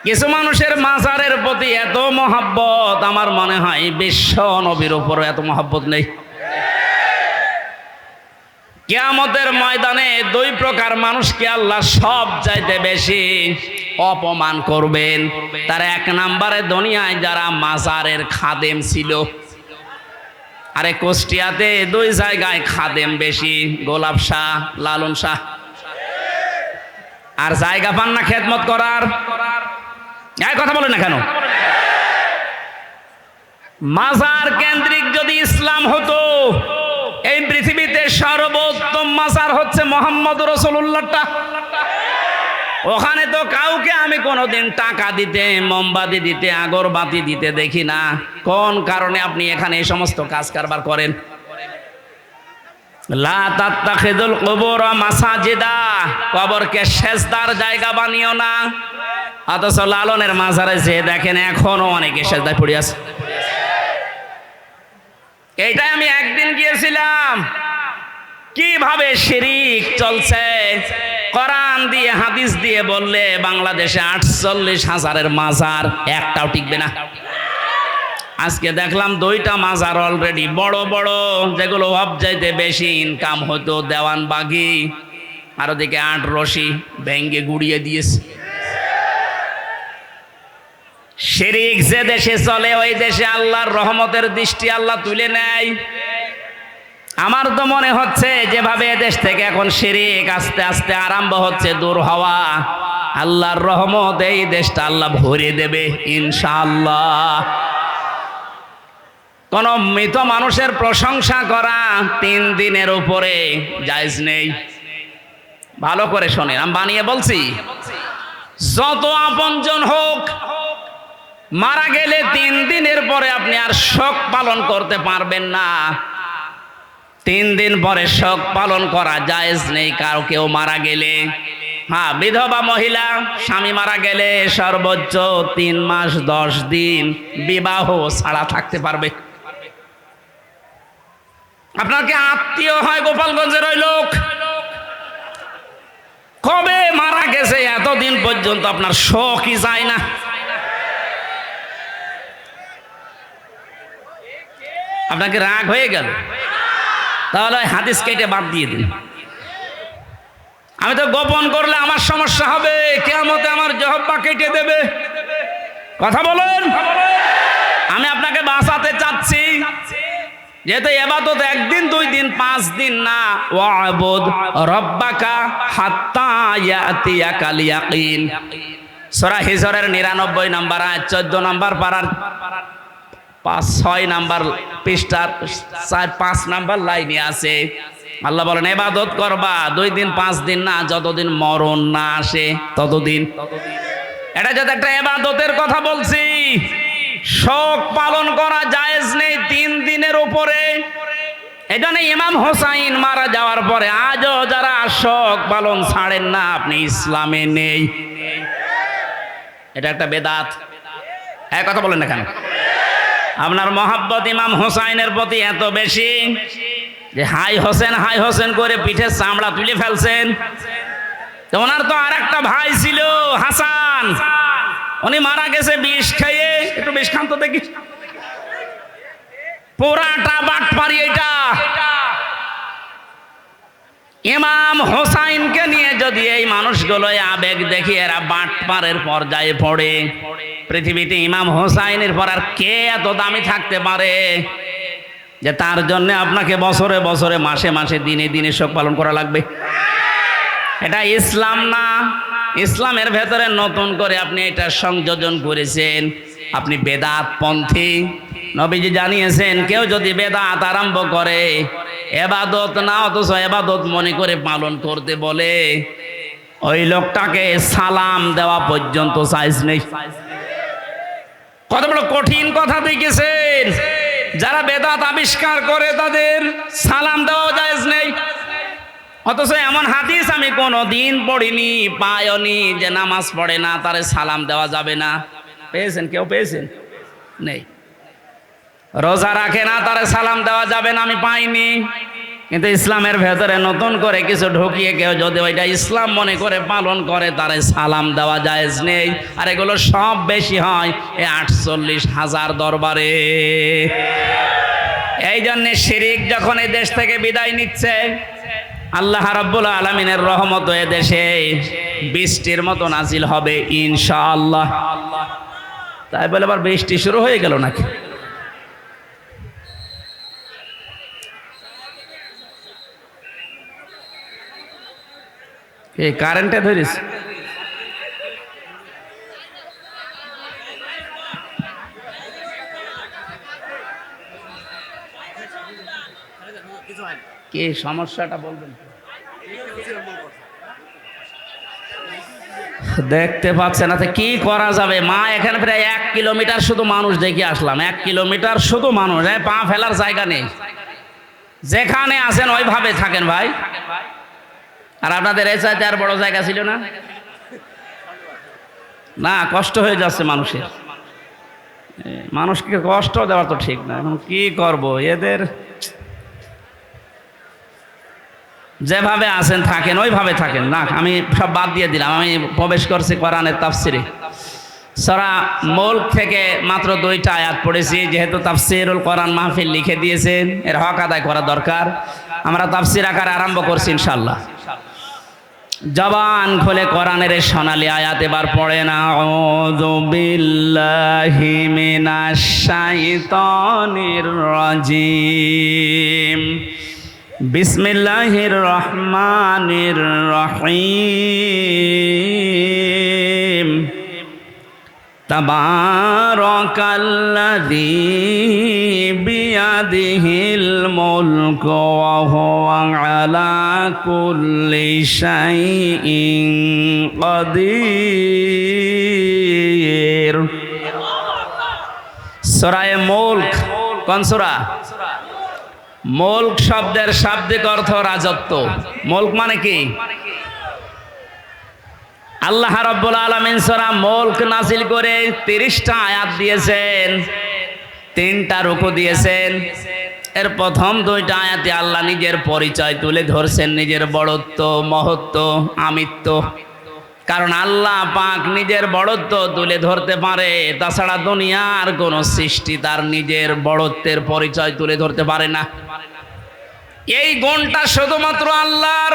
কিছু মানুষের মাজারের প্রতি এত মহব্বত, আমার মনে হয় বিশ্ব নবীর উপর এত মহব্বত নেই। কিয়ামতের ময়দানে দুই প্রকার মানুষকে আল্লাহ সব চাইতে বেশি অপমান করবেন। তার এক নম্বরে দুনিয়ায় যারা মাজারের খাদেম ছিল, আরে কুষ্টিয়াতে দুই জায়গায় খাদেম বেশি, গোলাপ শাহ, লালন শাহ, আর জায়গা পান না খেদমত করার। কথা বলেন না কেন? মাজার কেন্দ্রিক যদি ইসলাম হতো, এই পৃথিবীতে সর্বোত্তম মাজার হচ্ছে মোহাম্মদ রাসূলুল্লাহটা। ওখানে তো কাউকে আমি কোনোদিন টাকা দিতে, মোমবাতি দিতে, আগরবাতি দিতে দেখি না। কোন কারণে আপনি এখানে এই সমস্ত কাজ কারবার করেন? লা তাত্তাখিদুল কুবুর মাসাজিদা, কবরকে সেজদার জায়গা বানিও না। অথচ লালনের মাজারে যে দেখেন এখনো অনেকে সেজদায় পড়ে আছে। এইটাই আমি একদিন গিয়েছিলাম, কিভাবে শিরিক চলছে। কোরআন দিয়ে হাদিস দিয়ে বললে বাংলাদেশে 48,000-এর মাজার, একটাও টিকবে না। আজকে দেখলাম দুইটা মাজার অলরেডি বড় বড়, যেগুলো সবচাইতে বেশি ইনকাম হতো, দেওয়ানবাগি আর ওদিকে 8 রশি ভেঙ্গে গুড়িয়ে দিয়েছে। শিরিক যে দেশে চলে, ওই দেশে আল্লাহর রহমতের দৃষ্টি আল্লাহ তুলে নেয়। আমার তো মনে হচ্ছে যেভাবে এদেশ থেকে এখন শিরিক আস্তে আস্তে আরম্ভ হচ্ছে দূর হওয়া, আল্লাহর রহমত এই দেশটা আল্লাহ ভরে দেবে ইনশাআল্লাহ। কোন মৃত মানুষের প্রশংসা করা 3 দিনের উপরে জায়েজ নেই। ভালো করে শোনেন, আমি বানিয়ে বলছি। যত আপনজন হোক, মারা গেলে 3 দিনের পরে আপনি আর শোক পালন করতে পারবেন না। 3 দিন পরে শোক পালন করা জায়েজ নেই কারো কেউ মারা গেলে। হ্যাঁ, বিধবা মহিলা স্বামী মারা গেলে সর্বোচ্চ 3 মাস 10 দিন বিবাহ ছাড়া থাকতে পারবে। আপনার কি আত্মীয় হয় গোপালগঞ্জের ওই লোক? কবে মারা গেছে এতদিন পর্যন্ত আপনার শোকই যায় না। আপনাকে রাগ হয়ে গেল, তাহলে হাদিস কেটে বাদ দিয়ে দিন। আমি তো গোপন করলে আমার সমস্যা হবে, কিয়ামতে আমার জিহ্বা কেটে দেবে। কথা বলুন, আমি আপনাকে বাঁচাতে চাচ্ছি। যেহেতু ইবাদত 1 দিন 2 দিন 5 দিন না, ওয়াবুদ রব্বাকা হাত্তা ইয়াতিয়াকাল ইয়াকিন। সূরা হিজরের 99 নম্বর আয়াত 14 নম্বর পারার 6 নম্বর পৃষ্ঠার 5 নম্বর লাইনে আছে। আল্লাহ বলেন ইবাদত করবা 2 দিন 5 দিন না, যতদিন মরণ না আসে ততদিন। এটা যদি একটা ইবাদতের কথা বলছি, শোক পালন করা জায়েজ নেই 3 দিনের উপরে। এজন্য ইমাম হোসাইন মারা যাওয়ার পরে আজও যারা শোক পালন ছাড়েন না, আপনি ইসলামে নেই। এটা একটা বেদাত। এক কথা বলেন না কেন? আপনার মহব্বত ইমাম হোসাইনের প্রতি এত বেশি যে হাই হোসেন করে পিঠের চামড়া তুলে ফেলছেন। তো ওনার তো আর একটা ভাই ছিল হাসান, উনি মারা গেছে বিষ খেয়ে। একটু বিষ খান তো দেখি। পুরাটা বাটপারি এটা। ইমাম হোসাইনকে নিয়ে যদি এই মানুষগুলো আবেগ দেখিয়ে এরা বাটপারের পর্যায়ে পড়ে, পৃথিবীতে ইমাম হোসাইনের পর আর কে এত দামি থাকতে পারে যে তার জন্য আপনাকে বছরে বছরে মাসে মাসে দিনে দিনে শোক পালন করা লাগবে? এটা ইসলাম না। ইসলামের ভেতরে নতুন করে আপনি এটা সংযোজন করেছেন, আপনি বেদাত পন্থী। নবীজি জানিয়েছেন কেউ যদি বেদাত আরম্ভ করে, এবাদত না অথচ এবাদত মনে করে পালন করতে বলে, ওই লোকটাকে সালাম দেওয়া পর্যন্ত সাইজ নেই। কত বড় কঠিন কথা দেখেছেন। যারা বেদাত আবিষ্কার করে তাদের সালাম দেওয়া জায়েজ নেই, অথচ এমন হাদিস আমি কোনো দিন পড়িনি, পাইনি যে নামাজ পড়ে না তারে সালাম দেওয়া যাবে না। পেয়েছেন? কেউ পেয়েছেন? নেই। রোজা রাখে না তারে সালাম দেওয়া যাবে না, আমি পাইনি। কিন্তু ইসলামের ভেতরে নতুন করে কিছু ঢুকিয়ে কেউ যদি ওইটা ইসলাম মনে করে পালন করে তারে সালাম দেওয়া জায়েজ নেই। আর এগুলো সব বেশি হয় এই 48,000 দরবারে। এই জন্যে শিরিক যখন এই দেশ থেকে বিদায় নিচ্ছে, আল্লাহ রাব্বুল আলামিনের রহমত এ দেশে বৃষ্টির মতো নাজিল হবে ইনশাআল্লাহ। তাই বলে আবার বৃষ্টি শুরু হয়ে গেল নাকি? এই কারেন্টে ধরিস? কি সমস্যাটা বলবেন? দেখতে পাচ্ছেন না, কি করা যাবে? মা এখানে প্রায় 1 কিলোমিটার শুধু মানুষ দেখে আসলাম। 1 কিলোমিটার শুধু মানুষ, পা ফেলার জায়গা নেই। যেখানে আছেন ওইভাবে থাকেন ভাই। আর আপনাদের এই চাইতে আর বড় জায়গা ছিল না? না, কষ্ট হয়ে যাচ্ছে মানুষের। মানুষকে কষ্ট দেওয়া তো ঠিক না। এখন কি করব? এদের যেভাবে আছেন থাকেন, ওইভাবে থাকেন। না, আমি সব বাদ দিয়ে দিলাম। আমি প্রবেশ করছি কোরআনের তাফসিরে। সূরা মুলক থেকে মাত্র 2টা আয়াত পড়েছি। যেহেতু তাফসিরুল কোরআন মাহফিল লিখে দিয়েছেন, এর হক আদায় করা দরকার। আমরা তাফসির আকারে আরম্ভ করছি ইনশাআল্লাহ। জবান খুলে কোরআনের সোনালী আয়াত এবার পড়েন। আউযু বিল্লাহি মিনাশ শাইতানির রাজিম। বিসমিল্লাহির রহমানির রহিম। তাবারাকাল্লাযী বিয়াদিহিল মুলকু ওয়া হুয়া আলা কুল্লি শাইইন কাদির। সূরা মুলক কোন সূরা? মুলক শব্দের শাব্দিক অর্থ রাজত্ব। মুলক মানে কি? আল্লাহ রাব্বুল আলামিন সূরা মুলক নাযিল করে 30টা আয়াত দিয়েছেন, 3টা রুকু দিয়েছেন। এর প্রথম 2টা আয়াতে আল্লাহ নিজের পরিচয় তুলে ধরছেন, নিজের বড়ত্ব, মহত্ব, আমিত্ব। কারণ আল্লাহ পাক নিজের বড়ত্ব তুলে ধরতে পারে, তাছাড়া দুনিয়ার কোন সৃষ্টি তার নিজের বড়ত্বের পরিচয় তুলে ধরতে পারে না। এই গুণটা শুধুমাত্র আল্লাহর।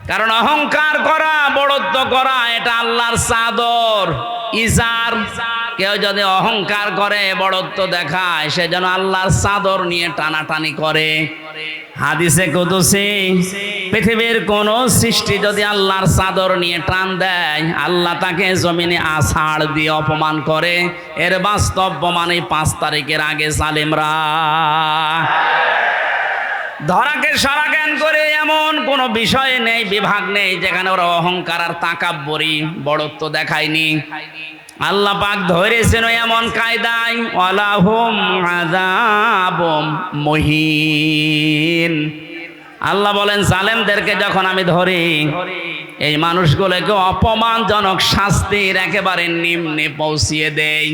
কারণ অহংকার করা, বড়ত্ব করা এটা আল্লাহর চাদর, ইজার। কেউ যদি অহংকার করে, বড়ত্ব দেখায়, সে যেন আল্লাহর চাদর নিয়ে টানাটানি করে। হাদিসে কুদসি, পৃথিবীর কোন সৃষ্টি যদি আল্লাহর চাদর নিয়ে টান দেয়, আল্লাহ তাকে জমিনে আছাড় দিয়ে অপমান করে। এর বাস্তব প্রমাণ এই 5 তারিখের আগে জালেমরা ধরাকে সারা জ্ঞান করে এমন কোনো বিষয় নেই, বিভাগ নেই যেখানে ওরা অহংকার আর তাকাব্বরি, বড়ত্ব দেখায়নি। আল্লাহ পাক ধরেছেন এমন কায়দায়, ওয়ালাহুম আযাবুম মুহিন। আল্লাহ বলেন জালেমদেরকে যখন আমি ধরি, এই মানুষগুলোকে অপমানজনক শাস্তির একেবারে নিম্নে পৌঁছিয়ে দেই।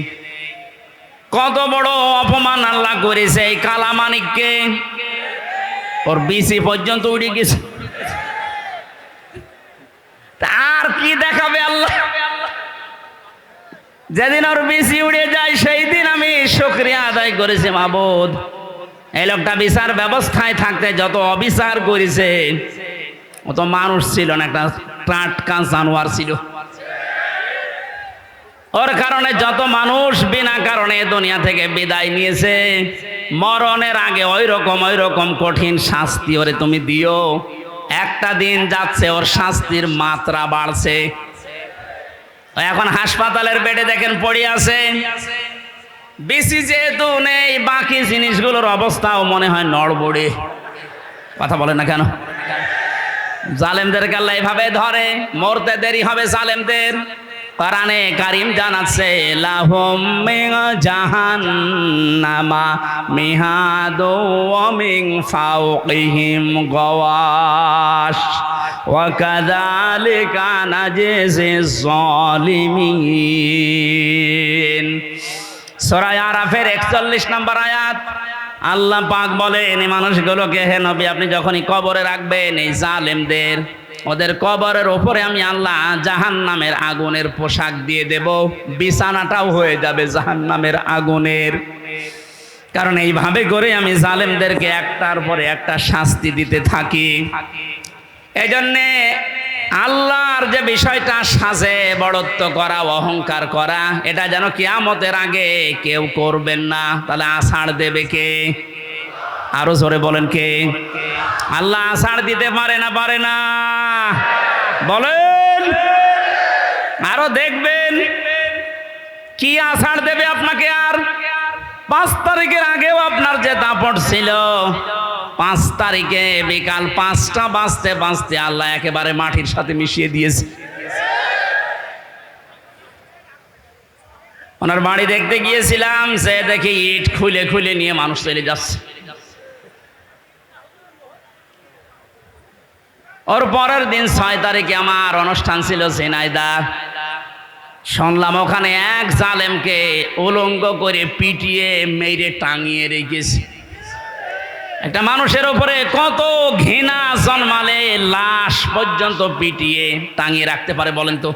কত বড় অপমান আল্লাহ করেছে এই কালামানিককে। ওর বিসি পর্যন্ত উড়ে গেছে। আর কি দেখাবে আল্লাহ? যেদিন ওর বিসি উড়ে যায় সেই দিন আমি শুকরিয়া আদায় করেছে মাবুদ, এই লোকটা বিচার ব্যবস্থায় থাকতে যত অবিচার করেছে, ও তো মানুষ ছিল না, একটা টাটকা জানোয়ার ছিল। ওর কারণে যত মানুষ বিনা কারণে দুনিয়া থেকে বিদায় নিয়েছে, মরণের আগে ওই রকম কঠিন শাস্তি ওরে তুমি দিও। একটা দিন যাচ্ছে ওর শাস্তির মাত্রা বাড়ছে। এখন হাসপাতালের বেডে দেখেন পড়ে আছে, বেশি যেহেতু নেই, বাকি জিনিসগুলোর অবস্থাও মনে হয় নড়বড়ে। কথা বলে না কেন? জালেমদেরকে আল্লাহ এভাবে ধরে, মরতে দেরি হবে জালেমদের। কোরআনে কারীম জানাচ্ছে, লাহুম মিন জাহান্নামা মিহাদু ওয়া মিন ফাওকিহিম গাওয়াশ ওয়া কাযালিকা নাজিজিজ জালিমিন। সূরা আরাফের 41 নম্বর আয়াত। আল্লাহ পাক বলেন, এই মানুষগুলোকে হে নবী আপনি যখনই কবরে রাখবেন, এই জালেমদের, ওদের কবরের ওপরে আমি আল্লাহ জাহান্নামের আগুনের পোশাক দিয়ে দেব, বিছানাটাও হয়ে যাবে জাহান্নামের আগুনের। কারণ এইভাবে করে আমি জালেমদেরকে একটার পরে একটা শাস্তি দিতে থাকি। এই জন্যে আল্লাহর যে বিষয়টা সাজে বড়ত্ব করা, অহংকার করা, এটা যেন কিয়ামতের আগে কেউ করবেন না। তাহলে আষাঢ় দেবে কে? আরো জোরে বলেন কে? আল্লাহ আষাঢ় দিতে পারে না? পারে না? বলেন। আরো দেখবেন কি আষাঢ় দেবে আপনাকে। আর 5 তারিখের আগেও আপনার যে দাপট ছিল, 5 তারিখে বিকাল 5টা বাজতে বাজতে আল্লাহ একেবারে মাটির সাথে মিশিয়ে দিয়েছে। ওনার বাড়ি দেখতে গিয়েছিলাম, সে দেখি ইট খুলে খুলে নিয়ে মানুষ চলে যাচ্ছে। ওর পরের দিন 6 তারিখে আমার অনুষ্ঠান ছিল ঝিনাইদহ। শুনলাম ওখানে এক জালেমকে উলঙ্গ করে পিটিয়ে মেরে টাঙিয়ে রেখেছে। একটা মানুষের উপরে কত ঘৃণা জন্মালে লাশ পর্যন্ত পিটিয়ে টাঙিয়ে রাখতে পারে বলেন তো?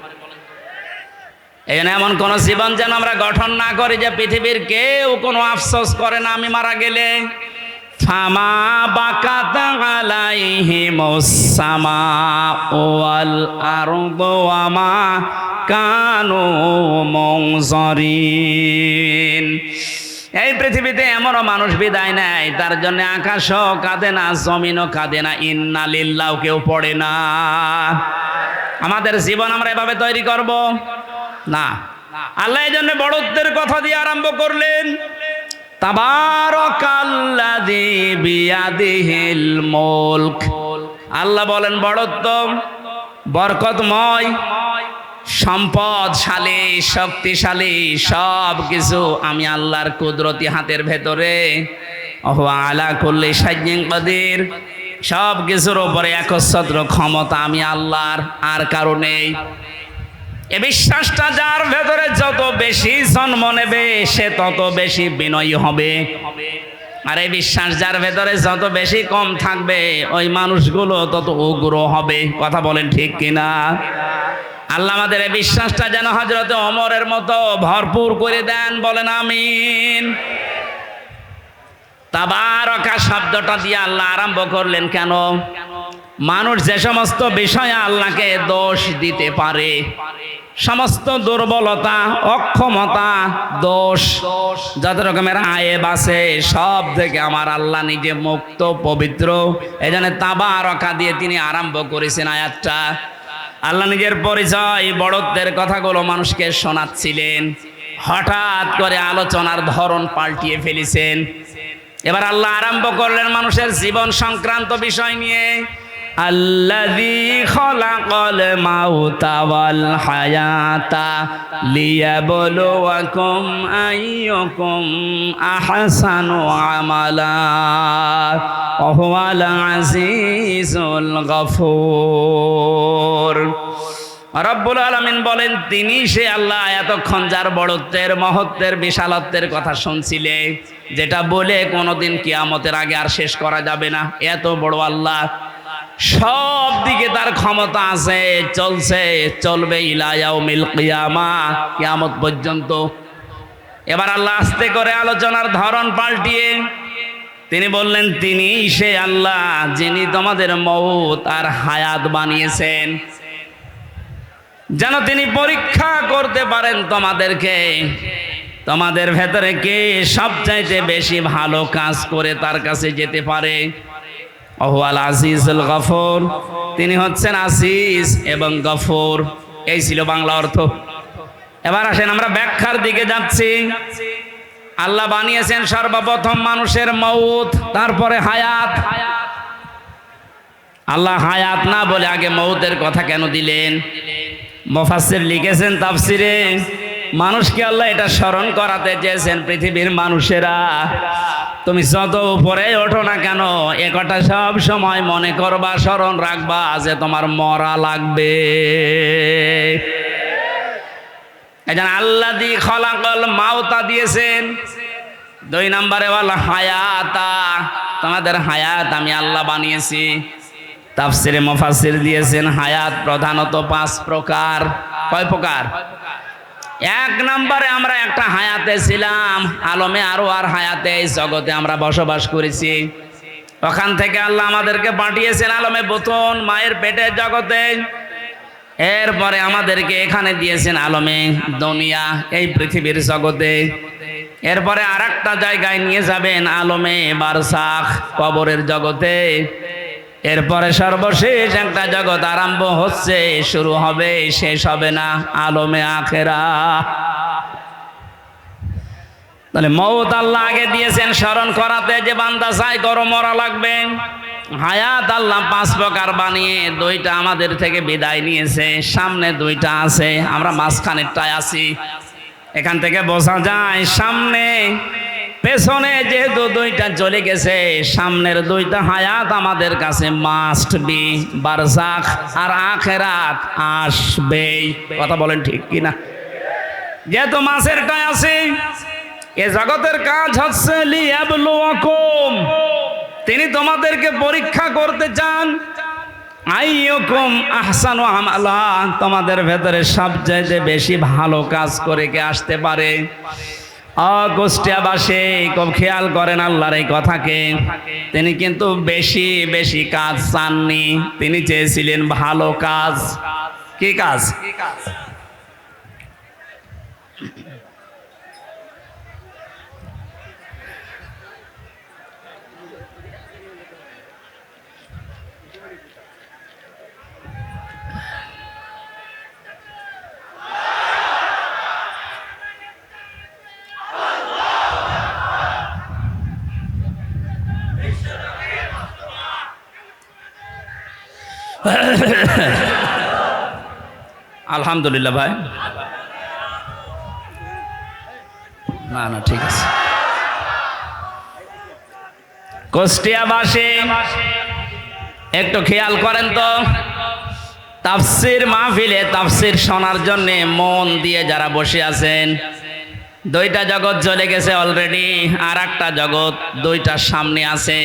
এই জন্য এমন কোন জীবন যেন আমরা গঠন না করি যে পৃথিবীর কেউ কোনো আফসোস করে না আমি মারা গেলে। ফামা বাকাত আলাইহিমুস সামাউ ওয়াল আরদু ওয়া মা কানু মুনজারিন। এই পৃথিবীতে এমনও মানুষ বিদায় নেয়, তার জন্য আকাশও কাঁদে না, জমিনও কাঁদে না, ইন্না লিল্লাহ কেউ পড়ে না। আমাদের জীবন আমরা এভাবে তৈরি করব না। আল্লাহ এই জন্য বড়ত্বের কথা দিয়ে আরম্ভ করলেন। তাবারাকাল্লাযী বিয়াদিহিল মুলক। আল্লাহ বলেন বড়ত্ব বরকতময়, সম্পদশালী, শক্তিশালী, সব কিছু আমি আল্লাহর কুদরতি হাতের ভেতরে। ওয়া আলা কুল্লি শাইইন কাদির। সব কিছুর উপরে একচ্ছত্র ক্ষমতা আমি আল্লাহর, আর কারো নেই। এ বিশ্বাসটা যার ভেতরে যত বেশি জন্ম নেবে, সে তত বেশি বিনয়ী হবে। আর এই বিশ্বাস যার ভেতরে যত বেশি কম থাকবে, ওই মানুষগুলো তত উগ্র হবে। কথা বলেন ঠিক কিনা? আল্লাহ আমাদের এই বিশ্বাসটা যেন হযরত ওমরের মতো ভরপুর করে দেন, বলেন আমিন। তাবারাকা শব্দটা দিয়ে আল্লাহ আরম্ভ করলেন কেন? মানুষ যে সমস্ত বিষয়ে আল্লাহকে দোষ দিতে পারে, সমস্ত দুর্বলতা, অক্ষমতা, দোষ, যত রকমের আয়েব আছে, সব থেকে আমার আল্লাহ নিজে মুক্ত, পবিত্র। এই জন্য তাবারাকা দিয়ে তিনি আরম্ভ করেছেন আয়াতটা। আল্লাহ নিজের পরিচয়, বড়ত্বের কথাগুলো মানুষকে শোনাচ্ছিলেন। হঠাৎ করে আলোচনার ধরন পাল্টিয়ে ফেলেছেন। এবার আল্লাহ আরম্ভ করলেন মানুষের জীবন সংক্রান্ত বিষয় নিয়ে। আল্লাযী খালাকাল মাউতা ওয়াল হায়াতা লিয়াবলুয়াকুম আইয়ুকুম আহসানু আমালা ওয়া হুয়াল আজিজুল গফুর। রব্বুল আলামিন বলেন, তিনি সে আল্লাহ এতক্ষণ যার বড়ত্বের, মহত্বের, বিশালত্বের কথা শুনছিলে, যেটা বলে কোনোদিন কিয়ামতের আগে আর শেষ করা যাবে না। এত বড় আল্লাহ, সব দিকে তার ক্ষমতা আছে, চলছে, চলবে ইলা ইয়াউমিল কিয়ামা, কিয়ামত পর্যন্ত। এবার আল্লাহ আস্তে করে আলোচনার ধরন পাল্টিয়ে তিনি বললেন, তিনি সে আল্লাহ যিনি তোমাদের মউত আর হায়াত বানিয়েছেন, যেন তিনি পরীক্ষা করতে পারেন তোমাদেরকে, তোমাদের ভেতরে কে সবচাইতে বেশি ভালো কাজ করে তার কাছে যেতে পারে। ওয়াল আজিজুল গফুর, তিনি হচ্ছেন আজিজ এবং গফুর। এই ছিল বাংলা অর্থ। এবার আসেন আমরা ব্যাখ্যার দিকে যাচ্ছি। আল্লাহ বানিয়েছেন সর্বপ্রথম মানুষের মউত, তারপরে হায়াত। আল্লাহ হায়াত না বলে আগে মউতের কথা কেন দিলেন? মুফাসসির লিখেছেন তাফসিরে, মানুষকে আল্লাহ এটা স্মরণ করাতে চেয়েছেন, পৃথিবীর মানুষেরা তুমি যত উপরে ওঠো না কেন, এ কথা সব সময় মনে করবা, স্মরণ রাখবা যে তোমার মরা লাগবে। এজন আল্লাযী খলাকাল মাউতা দিয়েছেন। 2 নম্বরে ওয়াল হায়াতা, তোমাদের হায়াত আমি আল্লাহ বানিয়েছি। তাফসিরে মুফাসসির দিয়েছেন হায়াত প্রধানত 5 প্রকার। কয় প্রকার? 1 নম্বরে আমরা একটা হায়াতে ছিলাম, আলমে আরো আর হায়াতে, এই জগতে আমরা বসবাস করেছি। ওখান থেকে আল্লাহ আমাদেরকে পাঠিয়েছেন আলমে বুতুন, মায়ের পেটের জগতে। এরপরে আমাদেরকে এখানে দিয়েছেন আলমে দুনিয়া, এই পৃথিবীর জগতে। এরপরে আরেকটা জায়গায় নিয়ে যাবেন আলমে বারসাখ, কবরের জগতে। এরপরে সর্বশেষ একটা জগৎ আরম্ভ হচ্ছে, শুরু হবে, শেষ হবে না, আলমে আখেরা। তাহলে মউত আল্লাহ আগে দিয়েছেন স্মরণ করাতে যে বান্দা চাই করো মরা লাগবে। হায়াত আল্লাহ 5 প্রকার বানিয়ে 2টা আমাদের থেকে বিদায় নিয়েছে, সামনে 2টা আছে, আমরা মাঝখানেরটায় আছি। এখান থেকে বোঝা যায় সামনে পেছনে যেহেতু 2টা চলে গেছে, সামনের 2টা হায়াত আমাদের কাছে মাস্ট বি, বারজাখ আর আখেরাত আসবেই। কথা বলেন ঠিক কিনা? যেহেতু মাঝেরটায় আছে, এ জগতের কাজ হচ্ছে লিয়াবলুয়াকুম, তিনি তোমাদেরকে পরীক্ষা করতে চান। আইয়ুকুম আহসানু আমালা, তোমাদের ভেতরে সবচাইতে বেশি ভালো কাজ করে কে আসতে পারে। কুষ্টিয়াবাসী খুব খেয়াল করেন আল্লাহর এই কথাকে, তিনি কিন্তু বেশি বেশি কাজ চাননি, তিনি চেয়েছিলেন ভালো কাজ। কি কাজ? আলহামদুলিল্লাহ ভাই, না না ঠিক আছে। কুষ্টিয়াবাসী একটু খেয়াল করেন তো, তাফসির মাহফিলে তাফসির শোনার জন্য মন দিয়ে যারা বসে আছেন, 2টা জগৎ চলে গেছে অলরেডি, আর একটা জগৎ 2টার সামনে আছে।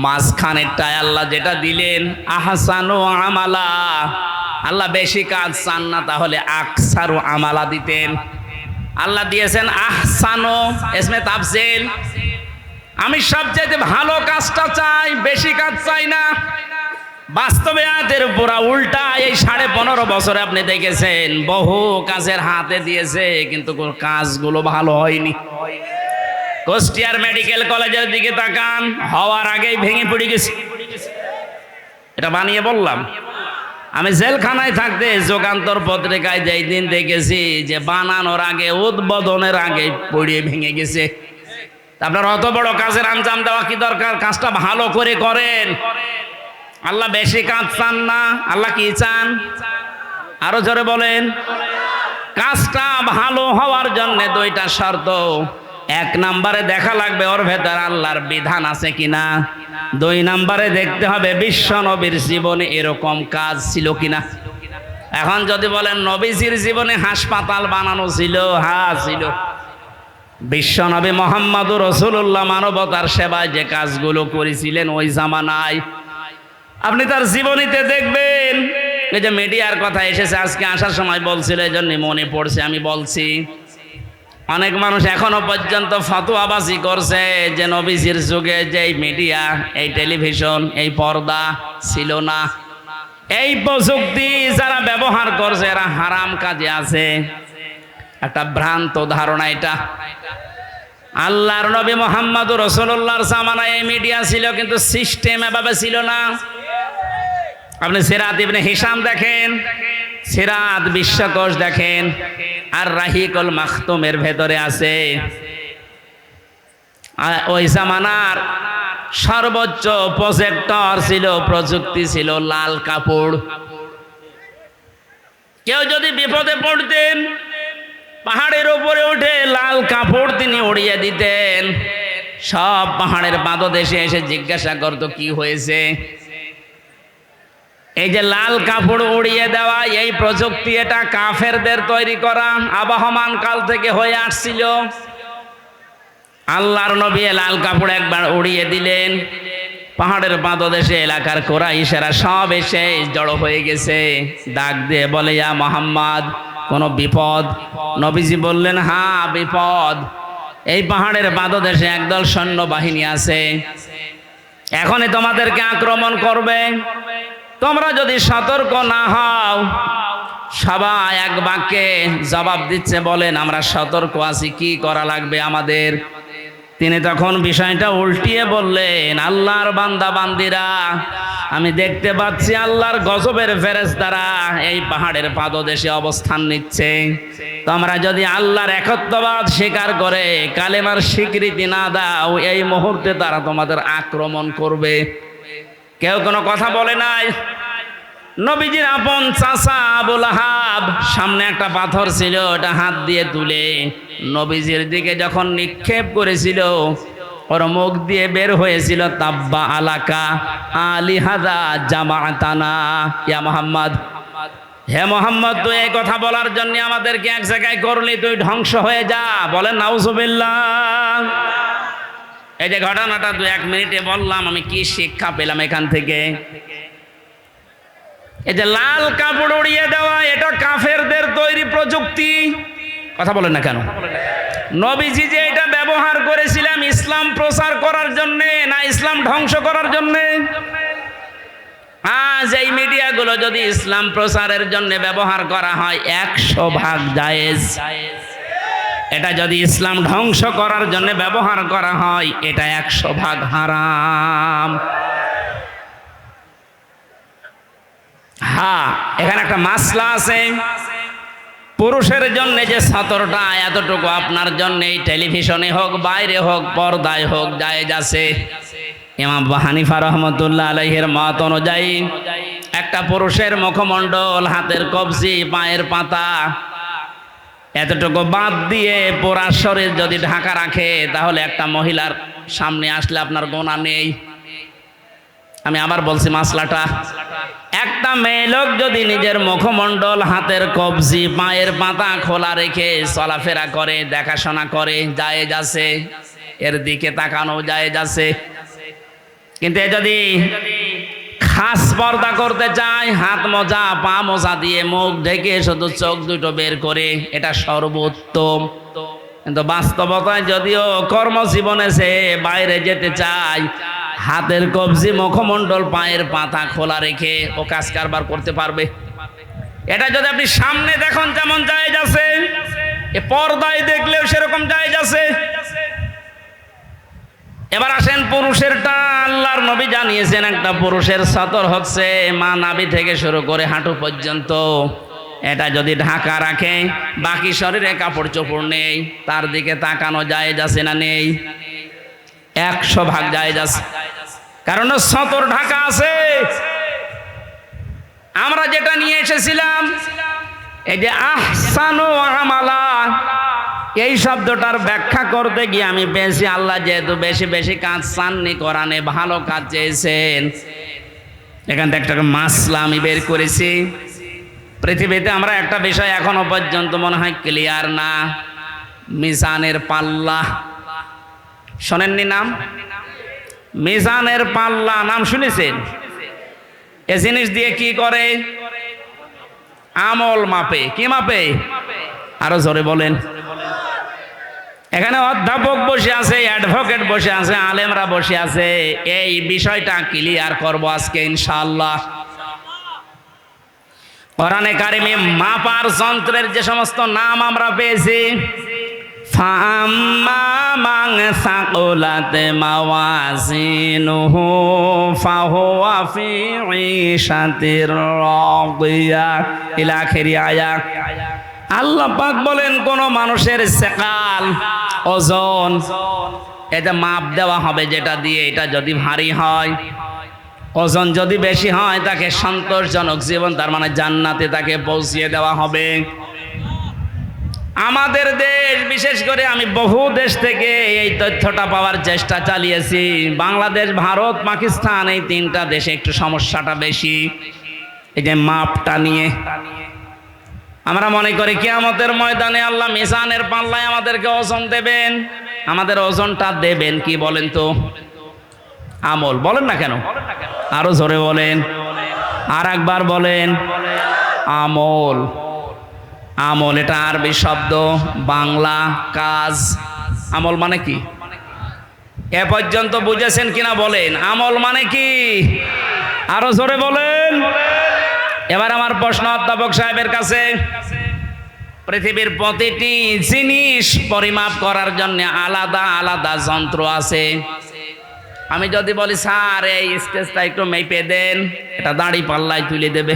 মাঝখানেরটায় আল্লাহ যেটা দিলেন আহসানু আমালা, আল্লাহ বেশি কাজ চান না, তাহলে আকসারু আমালা দিতেন। আল্লাহ দিয়েছেন আহসানু, ইসমে তাফজিল, আমি সবচেয়ে ভালো কাজটা চাই, বেশি কাজ চাই না। বাস্তবে আয়াতের পুরা উল্টা। এই 15.5 বছরে আপনি দেখেছেন বহু কাজের হাতে দিয়েছে, কিন্তু কাজগুলো ভালো হয়নি। কুষ্টিয়ার মেডিকেল কলেজের দিকে তাকান, হওয়ার আগেই ভেঙে পড়ে গেছে। এটা বানিয়ে বললাম। আমি জেলখানায় থাকতে যুগান্তর পত্রিকায় যেই দিন দেখেছি যে বানানোর আগে, উদ্বোধনের আগে পড়িয়ে ভেঙে গেছে। আপনার অত বড় কাজের আঞ্জাম দেওয়া কি দরকার? কাজটা ভালো করে করেন। আল্লাহ বেশি কাজ চান না, আল্লাহ কি চান? আরো জোরে বলেন। কাজটা ভালো হওয়ার জন্য 2টা শর্ত। 1 নম্বরে দেখা লাগবে ওর ভেতর আল্লাহর বিধান আছে কিনা। 2 নম্বরে দেখতে হবে বিশ্ব নবীর জীবনে এরকম কাজ ছিল কিনা। এখন যদি বলেন নবীজির জীবনে হাসপাতাল বানানো ছিল, হ্যাঁ ছিল। বিশ্ব নবী মুহাম্মদুর রাসূলুল্লাহ মানবতার সেবায় যে কাজগুলো করেছিলেন ওই জামানায়, আপনি তার জীবনীতে দেখবেন। এই যে মিডিয়ার কথা এসেছে আজকে আসার সময় বলছিল, এই জন্য মনে পড়ছে আমি বলছি। অনেক মানুষ এখনো পর্যন্ত ফতোয়াবাজি করছে যে নবীজির যুগে যে মিডিয়া, এই টেলিভিশন, এই পর্দা ছিল না। এই প্রযুক্তি যারা ব্যবহার করছে এরা হারাম কাজে আছে। একটা ভ্রান্ত ধারণা এটা। আল্লাহর নবী মুহাম্মদুর রাসূলুল্লাহর জামানায় এই মিডিয়া ছিল, কিন্তু সিস্টেম এভাবে ছিল না। আপনি সিরাত ইবনে হিশাম দেখেন, সিরাত বিশ্বকোষ দেখেন, আর রাহিকুল মাখতুমের ভেতরে আছে ওই জামানার সর্বোচ্চ প্রজেক্টর ছিল, প্রযুক্তি ছিল লাল কাপড়। কেউ যদি বিপদে পড়তেন পাহাড়ের উপরে উঠে লাল কাপড় তিনি উড়িয়ে দিতেন। সব পাহাড়ের পাদদেশে এসে জিজ্ঞাসা করত কি হয়েছে। এই যে লাল কাপড় উড়িয়ে দেওয়া এই প্রযুক্তি, এটা কাফেরদের তৈরি করা, আবহমান কাল থেকে হয়ে আসছিল। আল্লাহর নবী লাল কাপড় একবার উড়িয়ে দিলেন, পাহাড়ের পাদদেশে এলাকার কুরাইশেরা সব এসে জড়ো হয়ে গেছে। ডাক দিয়ে বলে, ইয়া মুহাম্মদ, কোনো বিপদ? নবীজি বললেন, হ্যাঁ বিপদ। এই পাহাড়ের পাদদেশে একদল সৈন্যবাহিনী আছে, এখনই তোমাদেরকে আক্রমণ করবে। তোমরা যদি সতর্ক না হও। সবাই এক বাক্যে জবাব দিচ্ছে, বলেন আমরা সতর্ক আছি, কি করা লাগবে আমাদের? তিনি তখন বিষয়টা উল্টিয়ে বললেন, আল্লাহর বান্দা বান্দিরা, আমি দেখতে পাচ্ছি আল্লাহর গজবের ফেরেশতারা এই পাহাড়ের পাদদেশে অবস্থান নিচ্ছে। তোমরা যদি আল্লাহর একত্ববাদ স্বীকার করে কালেমার স্বীকৃতি না দাও, এই মুহূর্তে তারা তোমাদের আক্রমণ করবে। কেউ কোনো কথা বলে নাই। নবীজির আপন চাচা আবু লাহাব, সামনে একটা পাথর ছিল, ওটা হাত দিয়ে তুলে নবীজির দিকে যখন নিক্ষেপ করেছিল, ওর মুখ দিয়ে বের হয়েছিল, তাব্বা আলাকা আলিহাদা জামাতানা ইয়া মুহাম্মদ। হে মোহাম্মদ, তুই এই কথা বলার জন্য আমাদেরকে এক জায়গায় করলি, তুই ধ্বংস হয়ে যা। বলেন নাউজুবিল্লাহ। এই যে ঘটনাটা 2-1 মিনিটে বললাম, আমি কি শিক্ষা পেলাম এখান থেকে? এই যে লাল কাপড় উড়িয়ে দেওয়া, এটা কাফেরদের তৈরি প্রযুক্তি। কথা বলেন না কেন? নবীজি যে এটা ব্যবহার করেছিলাম ইসলাম প্রচার করার জন্য, না ইসলাম ধ্বংস করার জন্য? আজ এই মিডিয়াগুলো যদি ইসলাম প্রচারের জন্য ব্যবহার করা হয় 100% জায়েজ। এটা যদি ইসলাম ধ্বংস করার জন্য ব্যবহার করা হয়, এটা 100% হারাম। হ্যাঁ, এখানে একটা মাসলা আছে। পুরুষের জন্য যে সতরটা, এতটুকু আপনার জন্য এই টেলিভিশনে হোক, বাইরে হোক, পর্দায় হোক, জায়েজ আছে। ইমাম আবু হানিফা রহমতুল্লাহ আলাইহির মত অনুযায়ী একটা পুরুষের মুখমণ্ডল, হাতের কবজি, পায়ের পাতা, এতটুকু বাদ দিয়ে পুরা শরীর যদি ঢাকা রাখে, তাহলে একটা মহিলার সামনে আসলে আপনার গোনা নেই। আমি আবার বলছি মাসলাটা, একটা মেয়ে লোক যদি নিজের মুখমণ্ডল, হাতের কবজি, পায়ের পাতা খোলা রেখে চলাফেরা করে, দেখাশোনা করে, জায়েজ আছে, এর দিকে তাকানো জায়েজ আছে। কিন্তু এ যদি খাস পর্দা করতে চায়, হাত মোজা, পা মোজা দিয়ে মুখ ঢেকে শুধু চোখ দুটো বের করে, এটা সর্বোত্তম। কিন্তু বাস্তবতায় যদিও কর্মজীবনে সে বাইরে যেতে চায়, হাতের কবজি, মুখমণ্ডল, পায়ের পাতা খোলা রেখে ও কাজ কারবার করতে পারবে। এটা যদি আপনি সামনে দেখুন যেমন জায়েজ আছে, এ পর্দায় দেখলেও সেরকম জায়েজ আছে। এবার আসেন পুরুষেরটা। আল্লাহর নবী জানিয়েছেন একটা পুরুষের সতর হচ্ছে মা নাভি থেকে শুরু করে হাঁটু পর্যন্ত। এটা যদি ঢাকা রাখে, বাকি শরীরে কাপড় চোপড় নেই, তার দিকে তাকানো জায়েজ আছে না নেই? 100% জায়েজ আছে, কারণ সতর ঢাকা আছে। আমরা যেটা নিয়ে এসেছিলাম, এই যে আহসানু আমালা, এই শব্দটার ব্যাখ্যা করতে গিয়ে আমি পেয়েছি আল্লাহ যেহেতু বেশি বেশি কাজ চাননি কোরআনে, ভালো কাজ চেয়েছেন। এখান থেকে একটা মাসলা আমি বের করেছি। পৃথিবীতে আমরা একটা বিষয় এখনো পর্যন্ত মনে হয় ক্লিয়ার না, মিজানের পাল্লা। শোনেননি নাম? মিজানের পাল্লা নাম শুনেছেন? এ জিনিস দিয়ে কি করে? আমল মাপে। কি মাপে? আরো জোরে বলেন। এখানে অধ্যাপক বসে আছে, অ্যাডভোকেট বসে আছে, আলেমরা বসে আছে। এই বিষয়টা ক্লিয়ার করব আজকে ইনশাআল্লাহ। কোরআনে কারিমে মাপার যন্ত্রের যে সমস্ত নাম আমরা পেয়েছি, ফাম্মা মান সাকুলাত মাওয়াজিনুহু ফাহুয়া ফি ঈশাতির রাদিয়া ইলা আখিরি আয়াত। আল্লাহ পাক বলেন, কোন মানুষের সেকাল ওজন এটা মাপ দেওয়া হবে, যেটা দিয়ে এটা যদি ভারী হয়, ওজন যদি বেশি হয়, তাকে সন্তোষজনক জীবন, তার মানে জান্নাতে তাকে পৌঁছিয়ে দেওয়া হবে। আমাদের দেশ, বিশেষ করে আমি বহু দেশ থেকে এই তথ্যটা পাওয়ার চেষ্টা চালিয়েছি। বাংলাদেশ, ভারত, পাকিস্তান, এই তিনটা দেশে একটু সমস্যাটা বেশি, এই যে মাপটা নিয়ে। আমরা মনে করি কিয়ামতের ময়দানে আল্লাহ মিজানের পাল্লায় আমাদেরকে ওজন দেবেন। আমাদের ওজনটা দেবেন কি বলেন তো? আমল। বলেন না কেন? আরো জোরে বলেন, আর একবার বলেন, আমল। আমল এটা আরবি শব্দ, বাংলা কাজ। আমল মানে কি এ পর্যন্ত বুঝেছেন কিনা বলেন? আমল মানে কি? আরো জোরে বলেন। এবার আমার প্রশ্ন অধ্যাপক সাহেবের কাছে, পৃথিবীর প্রতিটি জিনিস পরিমাপ করার জন্য আলাদা আলাদা যন্ত্র আছে। আমি যদি বলি স্যার এই স্টেজটা একটু মেপে দেন, এটা দাড়ি পাল্লায় তুলে দেবে।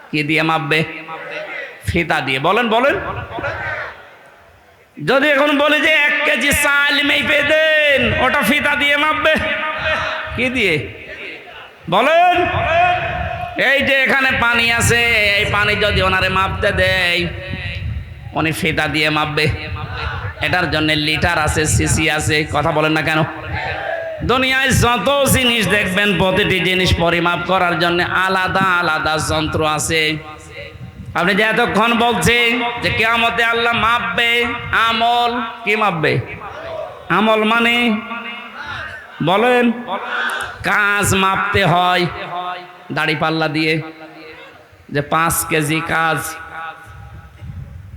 কি দিয়ে মাপবে? ফিতা দিয়ে। বলেন বলেন। যদি এখন বলি যে 1 কেজি চাল মেপে দেন, ওটা ফিতা দিয়ে মাপবে। কি দিয়ে? বলেন। এই যে এখানে পানি আছে, এই পানি যদি ওনারে মাপতে দেয়, উনি ফিতা দিয়ে মাপবে। এটার জন্য লিটার আছে, সিসি আছে। কথা বলেন না কেন? দুনিয়ায় যত জিনিস দেখবেন, প্রতিটি জিনিস পরিমাপ করার জন্য আলাদা আলাদা যন্ত্র আছে। আপনি যে এতক্ষণ বলছেন যে কিয়ামতে আল্লাহ মাপবে, আমল কি মাপবে? আমল মানে বলেন, কাজ মাপতে হয় দাড়ি পাল্লা দিয়ে, যে 5 কেজি কাজ।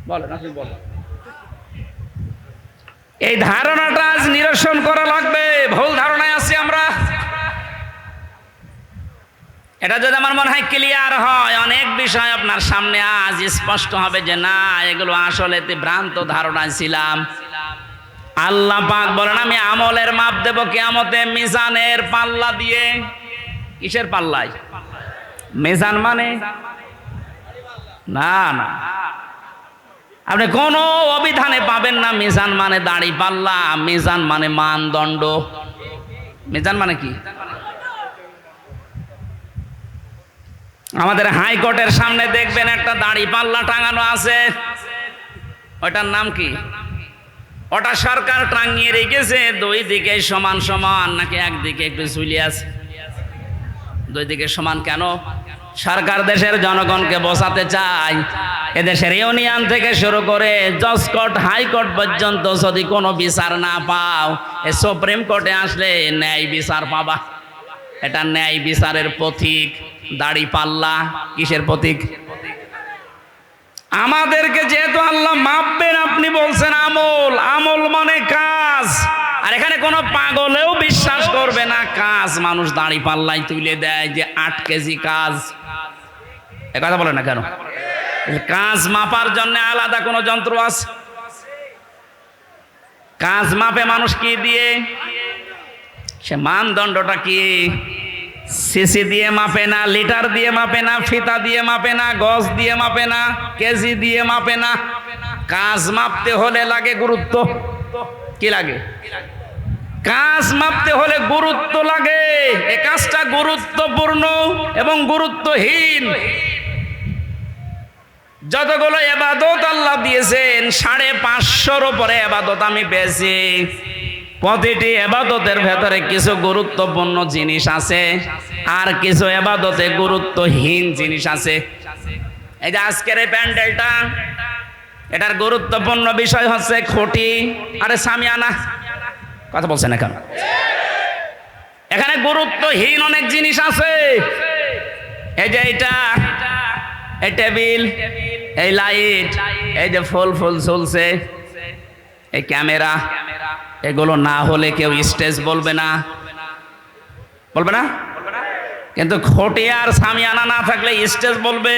বলেন, আপনি বলেন। এই ধারণাটা আজ নিরসন করা লাগবে। ভুল ধারণায় আছি আমরা। এটা যদি আমার মনে হয় ক্লিয়ার হয়, অনেক বিষয় আপনার সামনে আজ স্পষ্ট হবে যে না, এগুলো আসলে ভ্রান্ত ধারণায় ছিলাম। আল্লাহ পাক বলেন, আমি আমলের মাপ দেব কিয়ামতে মিজানের পাল্লা দিয়ে। কিসের পাল্লায়? মিজান মানে না না, আপনি কোন অভিধানে পাবেন না মিজান মানে দাড়ি পাল্লা। মিজান মানে মানদণ্ড। মিজান মানে কি? আমাদের হাইকোর্টের সামনে দেখবেন একটা দাড়ি পাল্লা টাঙানো আছে, ওটার নাম কি? ওটা সরকার টাঙিয়ে রেখেছে। 2 দিকে সমান সমান, নাকি একদিকে একটু ঝুলিয়ে আছে? 2 দিকে সমান কেন? সরকার দেশের জনগণকে বোঝাতে চায়, এদেশের ইউনিয়ন থেকে শুরু করে জজ কোর্ট, হাইকোর্ট পর্যন্ত যদি কোনো বিচার না পাও, এ সুপ্রিম কোর্টে আসলে ন্যায় বিচার পাবা। এটা ন্যায় বিচারের প্রতীক। দাড়ি পাল্লা কিসের প্রতীক? আমাদেরকে যেহেতু আল্লাহ মাপবেন, আপনি বলছেন আমল। আমল মানে কাজ। আর এখানে কোনো পাগলেও বিশ্বাস করবে না কাজ মানুষ দাড়ি পাল্লায় তুলে দেয়, যে 8 কেজি কাজ। এ কথা বলে না কেন? কাজ মাপার জন্য আলাদা কোনো যন্ত্র আছে? কাজ মাপে মানুষ কি দিয়ে? সে মানদণ্ডটা কি? সিসি দিয়ে মাপে না, লিটার দিয়ে মাপে না, ফিতা দিয়ে মাপে না, গজ দিয়ে মাপে না, কেজি দিয়ে মাপে না। কাজ মাপতে হলে লাগে গুরুত্ব। কি লাগে? কাজ মাপতে হলে গুরুত্ব লাগে। এই কাজটা গুরুত্বপূর্ণ এবং গুরুত্বহীন। যতগুলো ইবাদত আল্লাহ দিয়েছেন, 550-র উপরে ইবাদত আমি পেয়েছি। প্রতিটি ইবাদতের ভেতরে কিছু গুরুত্বপূর্ণ জিনিস আছে, আর কিছু ইবাদতে গুরুত্বহীন জিনিস আছে। এই যে আজকের এই প্যান্ডেলটা, এটার গুরুত্বপূর্ণ বিষয় হচ্ছে খুঁটি, আরে সামিয়ানা। কথা বলছেন না কেন? এখানে গুরুত্বহীন অনেক জিনিস আছে। এই যে এইটা, এই টেবিল, এই লাইট, এই যে ফুল ফুল ঝুলছে, এই ক্যামেরা এগুলো না হলে কেউ স্টেজ বলবে না, বলবে না? কিন্তু খটিয়ার সামিয়ানা না থাকলে স্টেজ বলবে।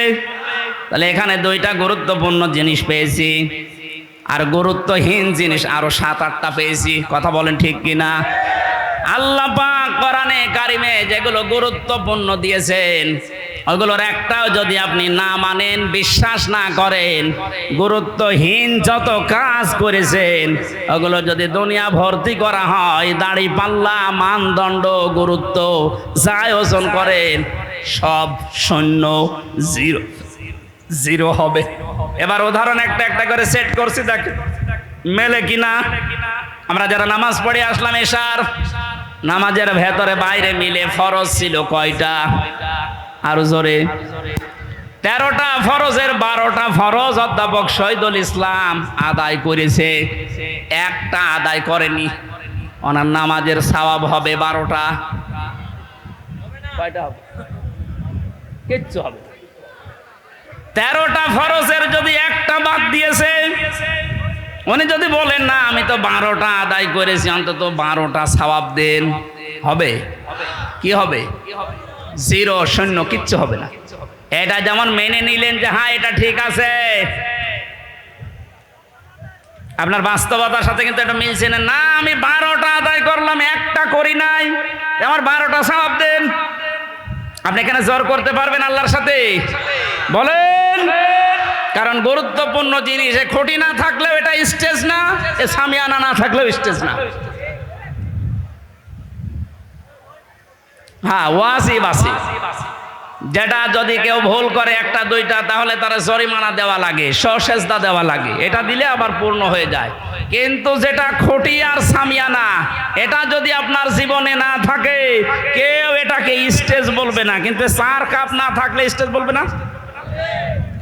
তাহলে এখানে দুইটা গুরুত্বপূর্ণ জিনিস পেয়েছি, আর গুরুত্বহীন জিনিস আরো 7-8টা পেয়েছি। কথা বলেন ঠিক কিনা? আল্লাহ পাক কোরআনে কারিমে যেগুলো গুরুত্বপূর্ণ দিয়েছেন ওগুলোর একটাও যদি আপনি না মানেন, বিশ্বাস না করেন, গুরুত্বহীন যত কাজ করেছেন ওগুলো যদি দুনিয়া ভর্তি করা হয়, দাড়ি পাল্লা মানদণ্ড গুরুত্ব যাই ওজন করেন সব শূন্য, জিরো জিরো হবে। এবার উদাহরণ একটা একটা করে সেট করছি, দেখেন মেলে কিনা। আমরা যারা নামাজ পড়ে আসলাম এশার, নামাজের ভেতরে বাইরে মিলে ফরজ ছিল কয়টা? আরো জোরে। 13টা ফরজের 12টা ফরজ অধ্যাপক শহীদুল ইসলাম আদায় করেছে, একটা আদায় করেনি। ওনার নামাজের সওয়াব হবে 12টা। কয়টা হবে? কিচ্ছু হবে। 13টা ফরজের যদি একটা বাদ দিয়েছে, উনি যদি বলেন না আমি তো 12টা আদায় করেছি, অন্তত 12টা সওয়াব দেন, হবে? কি হবে? জিরো, শূন্য, কিচ্ছু হবে না। এটা যেমন মেনে নিলেন যে হ্যাঁ এটা ঠিক আছে, আপনার বাস্তবতার সাথে কিন্তু এটা মিলছে না। না, আমি 12টা আদায় করলাম, একটা করি নাই, আমার 12টা সওয়াব দেন। আপনি এখানে জোর করতে পারবেন আল্লাহর সাথে? বলেন। কারণ গুরুত্বপূর্ণ জিনিস, খুঁটি না থাকলেও এটা স্টেজ না, সামিয়ানা না থাকলেও স্টেজ না। হ্যাঁ, ওয়াজিব আছে, যেটা যদি কেউ ভুল করে একটা দুইটা তাহলে তারা জরিমানা দেওয়া লাগে, সসেজদা দেওয়া লাগে, এটা দিলে আবার পূর্ণ হয়ে যায়। কিন্তু যেটা খুঁটি আর সামিয়ানা, এটা যদি আপনার জীবনে না থাকে কেউ এটাকে স্টেজ বলবে না। কিন্তু 4 কাপ না থাকলে স্টেজ বলবে না,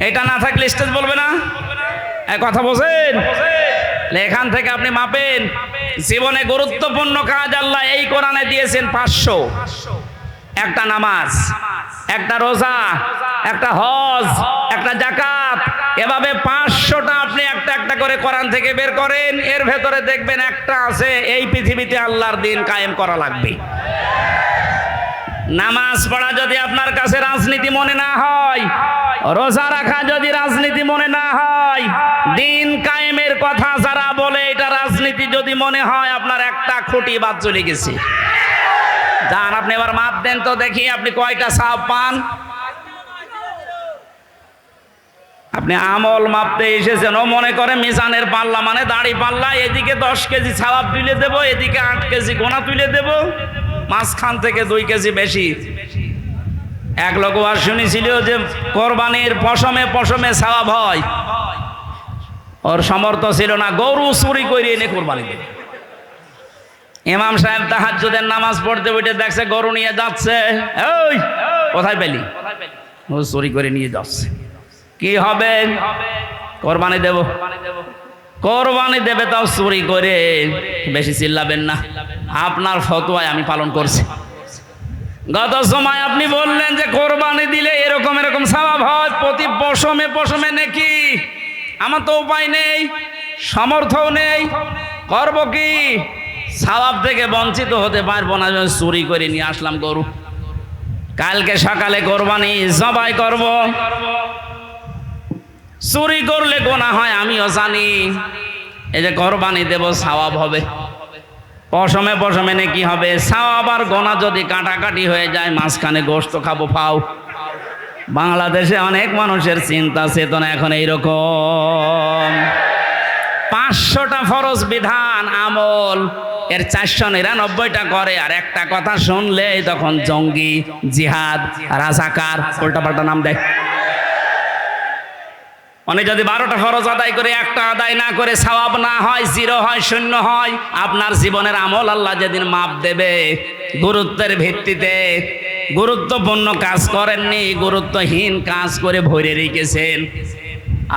এটা না থাকলে স্টেজ বলবে না। এই কথা বোঝেন? এখান থেকে আপনি মাপেন জীবনে গুরুত্বপূর্ণ কাজ আল্লাহ এই কোরআনে দিয়েছেন 500। একটা নামাজ, একটা রোজা, একটা হজ, একটা যাকাত, এভাবে 500টা আপনি একটা একটা করে কোরআন থেকে বের করেন, এর ভেতরে দেখবেন একটা আছে এই পৃথিবীতে আল্লাহর দিন কায়েম করা লাগবে। নামাজ পড়া যদি আপনার কাছে রাজনীতি মনে না হয়, রোজা রাখা যদি রাজনীতি মনে না হয়, দিন কায়েমের কথা যারা বলে এটা রাজনীতি যদি মনে হয়, আপনার একটা খুঁটি বাদ চলে গেছে। যান আপনি এবার মাপ দেন তো দেখি আপনি কয়টা সওয়াব পান। আপনি আমল মাপতে এসেছেন, ও মনে করে মিজানের পাল্লা মানে দাড়ি পাল্লা, এদিকে 10 কেজি সওয়াব তুলে দেব, এদিকে 8 কেজি গোনা তুলে দেব, মাঝখান থেকে 2 কেজি বেশি। এক লোক আর শুনেছিল যে কোরবানির পশমে পশমে সওয়াব হয়, ওর সামর্থ্য ছিল না, গরু চুরি করে এনে কোরবানি দেবে। ইমাম সাহেব তাহাজ্জুদের নামাজ পড়তে উঠে দেখছে গরু নিয়ে যাচ্ছে, ওই কোথায় পেলি? ও চুরি করে নিয়ে যাচ্ছে। কি হবে? কোরবানি দেব। কোরবানি দেবে তাও চুরি করে। বেশি চিল্লাবেন না, আপনার ফতোয়ায় আমি পালন করছি। গত সময় আপনি বললেন যে কোরবানি দিলে এরকম এরকম সওয়াব হয়, প্রতি পশমে পশমে নাকি। আমার তো উপায় নেই, সামর্থ্য নেই, করব কি? সওয়াব থেকে বঞ্চিত হতে পারবো না, চুরি করে নিয়ে আসলাম গরু। কালকে সকালে কোরবানি জবাই করব। চুরি করলে গোনা হয় আমিও জানি, এই যে কোরবানি দেব সওয়াব হবে, পশমে পশমে নাকি হবে। সওয়াব আর গোনা যদি কাটাকাটি হয়ে যায়, মাঝখানে গোশত খাবো ফাও। বাংলাদেশে অনেক মানুষের চিন্তা চেতনা এখন এইরকম। 500টা ফরজ বিধান আমল, এর 499টা করে, আর একটা কথা শুনলে তখন জঙ্গি, জিহাদ, রাজাকার উল্টাপাল্টা নাম দেয়। উনি যদি 12টা ফরজ আদায় করে একটা আদায় না করে সওয়াব না হয়, জিরো হয়, শূন্য হয়, আপনার জীবনের আমল আল্লাহ যেদিন মাপ দেবে গুরুত্বের ভিত্তিতে, গুরুত্বপূর্ণ কাজ করেননি, গুরুত্বহীন কাজ করে ভরে রেখেছেন,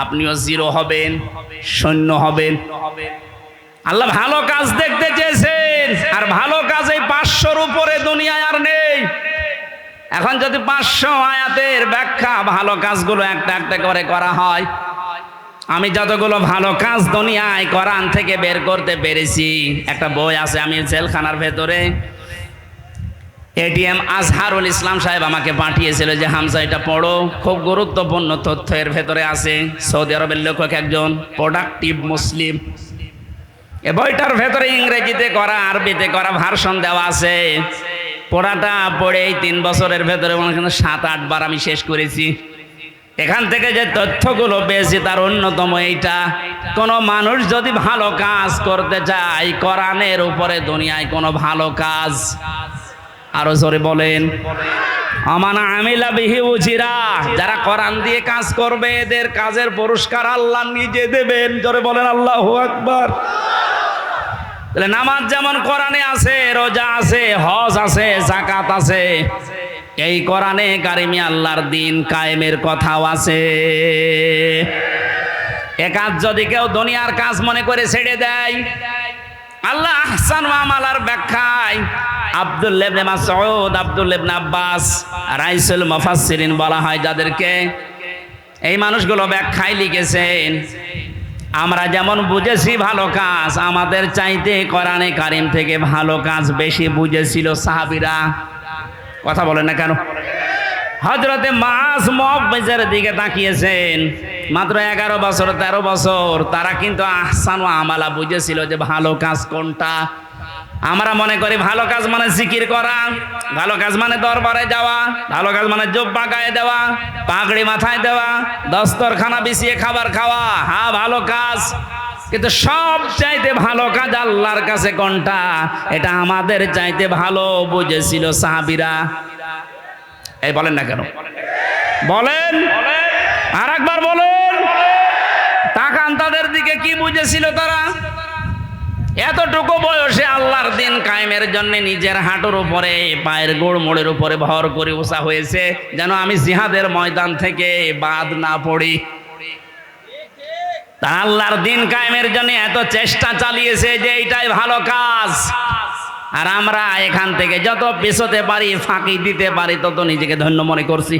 আপনিও জিরো হবেন, শূন্য হবেন। আল্লাহ ভালো কাজ দেখতে চেয়েছেন, আর ভালো কাজ এই 500-র উপরে দুনিয়ায় আর নেই। এখন যদি 500 আয়াতের ব্যাখ্যা ভালো কাজগুলো একটা একটা করে করা হয়, আমি যতগুলো ভালো কাজ দুনিয়ায় কোরআন থেকে বের করতে পেরেছি, একটা বই আছে, আমি জেলখানার ভেতরে, এটিএম আজহারুল ইসলাম সাহেব আমাকে পাঠিয়েছিল যে হামজা এটা পড়ো, খুব গুরুত্বপূর্ণ তথ্য এর ভেতরে আছে। সৌদি আরবের লেখক একজন, প্রোডাক্টিভ মুসলিম। এ বইটার ভেতরে ইংরেজিতে করা, আরবিতে করা ভার্সন দেওয়া আছে। পড়াটা পড়ে এই 3 বছরের ভেতরে মনে হয় 7-8 বার আমি শেষ করেছি। এখান থেকে যে তথ্যগুলো পেয়েছি তার অন্যতম এইটা, কোনো মানুষ যদি ভালো কাজ করতে চায়, কোরআনের উপরে দুনিয়ায় কোনো ভালো কাজ, আরো জোরে বলেন, আমান আমিলা বিহি উজিরা, যারা কোরআন দিয়ে কাজ করবে এদের কাজের পুরস্কার আল্লাহ নিজে দেবেন। জোরে বলেন আল্লাহু আকবার। তাহলে নামাজ যেমন কোরআনে আছে, রোজা আছে, হজ আছে, যাকাত আছে, এই কোরআনে কারিমে আল্লাহর দিন কায়েমের কথাও আছে। এ কাজ যদি কেউ দুনিয়ার কাজ মনে করে ছেড়ে দেয়, আল্লাহ আহসান আমালার ব্যাখ্যায় আব্দুল্লাহ ইবনে মাসউদ, আব্দুল্লাহ ইবনে আব্বাস, রাইসুল মুফাসসিরিন বলা হয় যাদেরকে, এই মানুষগুলো ব্যাখ্যায় লিখেছেন, আমরা যেমন বুঝেছি ভালো কাজ, আমাদের চাইতে কোরআনে কারিম থেকে ভালো কাজ বেশি বুঝেছিল সাহাবীরা। কথা বলেন না কেন? হযরতে মুআজ মুআব্বিজের দিকে তাকিয়েছেন, মাত্র 11 বছর 13 বছর, তারা কিন্তু আহসান ওয়া আমালা বুঝেছিল যে ভালো কাজ কোনটা। আমরা মনে করি ভালো কাজ মানে জিকির করা, ভালো কাজ মানে দরবারে যাওয়া, ভালো কাজ মানে জুব্বা গায়ে দেওয়া, পাগড়ি মাথায় দেওয়া, দস্তরখানা বিছিয়ে খাবার খাওয়া, হ্যাঁ ভালো কাজ। কিন্তু সব চাইতে ভালো কাজ আল্লাহর কাছে কোনটা, এটা আমাদের চাইতে ভালো বুঝেছিল সাহাবীরা। এই বলেন না কেন? বলেন, আর একবার বলেন। তাকান তাদের দিকে, কি বুঝেছিল তারা? এতটুকু বয়সে আল্লাহর দিন কায়েমের জন্য নিজের হাঁটুর উপরে, পায়ের গোড় মোড়ের উপরে ভর করে উঁচা হয়েছে, যেন আমি জিহাদের ময়দান থেকে বাদ না পড়ি। তা আল্লাহর দিন কায়েমের জন্য এত চেষ্টা চালিয়েছে যে এইটাই ভালো কাজ। আর আমরা এখান থেকে যত পিছোতে পারি, ফাঁকি দিতে পারি, তত নিজেকে ধন্য মনে করছি।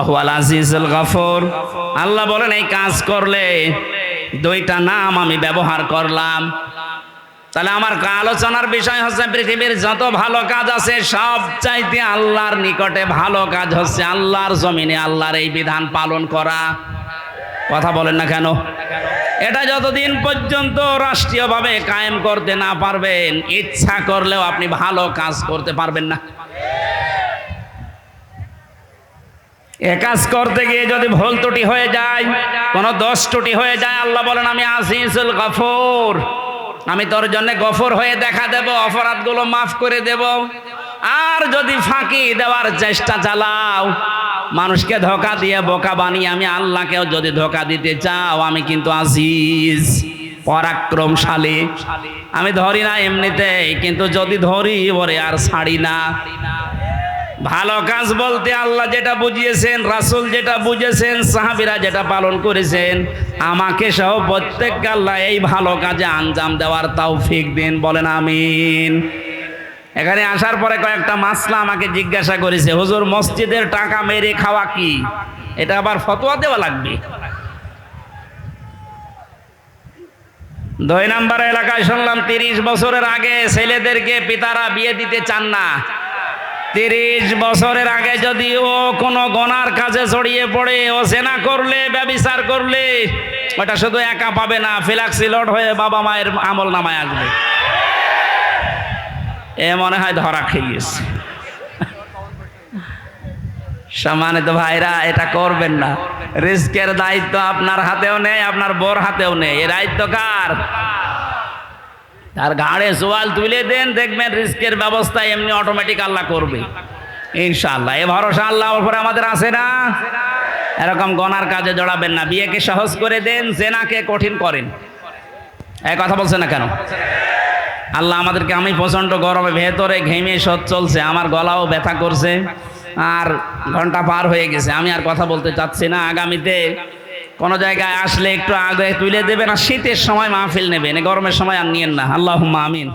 আহুয়াল আজিজুল গফুর। আল্লাহ বলেন এই কাজ করলে 2টা নাম আমি ব্যবহার করলাম। তাহলে আমার আলোচনার বিষয় হচ্ছে পৃথিবীর যত ভালো কাজ আছে সব চাইতে আল্লাহর নিকটে ভালো কাজ হচ্ছে আল্লাহর জমিনে আল্লাহর এই বিধান পালন করা। কথা বলেন না কেন? এটা যতদিন পর্যন্ত রাষ্ট্রীয়ভাবে কায়েম করতে না পারবেন, ইচ্ছা করলেও আপনি ভালো কাজ করতে পারবেন না। এ কাজ করতে গিয়ে যদি ভুল ত্রুটি হয়ে যায়, কোনো দোষ ত্রুটি হয়ে যায়, আল্লাহ বলেন আমি আজিজুল গফুর, আমি তোর জন্য গফুর হয়ে দেখা দেব, অপরাধগুলো মাফ করে দেব। আর যদি ফাঁকি দেওয়ার চেষ্টা চালাও, মানুষকে ধোঁকা দিয়ে বোকা বানিয়ে আমি আল্লাহকেও যদি ধোঁকা দিতে চাও, আমি কিন্তু আজিজ, পরাক্রমশালী। আমি ধরি না এমনিতেই, কিন্তু যদি ধরি ওরে আর ছাড়ি না। ভালো কাজ বলতে আল্লাহ যেটা বুঝিয়েছেন, রাসূল যেটা বুঝেছেন, সাহাবীরা যেটা পালন করেছেন, আমাকে সহ প্রত্যেককে আল্লাহ এই ভালো কাজে আঞ্জাম দেওয়ার তৌফিক দিন। বলেন আমিন। এখানে আসার পরে কয়েকটা মাসলা আমাকে জিজ্ঞাসা করেছে, হুজুর মসজিদের টাকা মেরে খাওয়া কি? এটা আবার ফতোয়া দেওয়া লাগবে? 2 নম্বর এলাকায় শুনলাম 30 বছরের আগে ছেলেদেরকে পিতারা বিয়ে দিতে চান না। 30 বছরের আগে যদি ও কোনো গুনার কাজে জড়িয়ে পড়ে, ও জেনা করলে, ব্যভিচার করলে, ওটা শুধু একা পাবে না, ফ্ল্যাক্সি লোড হয়ে বাবা মায়ের আমল নামায় আসবে। এ মনে হয় ধরা খেয়েছে। সম্মানিত ভাইরা, এটা করবেন না। রিস্কের দায়িত্ব আপনার হাতেও নেই, আপনার বোর হাতেও নেই। এ দায়িত্ব কার? তার ঘাড়ে সোয়াল তুলে দেন, দেখবেন রিস্কের ব্যবস্থা এমনি অটোমেটিক আল্লাহ করবে ইনশাআল্লাহ। এ ভরসা আল্লাহর উপরে আমাদের আছে না? এরকম গনার কাজে জড়াবেন না। বিয়েকে সহজ করে দেন, জেনাকে কঠিন করেন। এই কথা বলছেন না কেন? আল্লাহ আমাদেরকে, আমি প্রচণ্ড গরমে ভেতরে ঘেমে শোধ চলছে, আমার গলাও ব্যথা করছে, আর ঘন্টা পার হয়ে গেছে, আমি আর কথা বলতে চাচ্ছি না। আগামীতে কোনো জায়গায় আসলে একটু আগে তুলে দেবেন, আর শীতের সময় মাহফিল নেবেন, গরমের সময় আর নিয়েন না। আল্লাহুম্মা আমিন।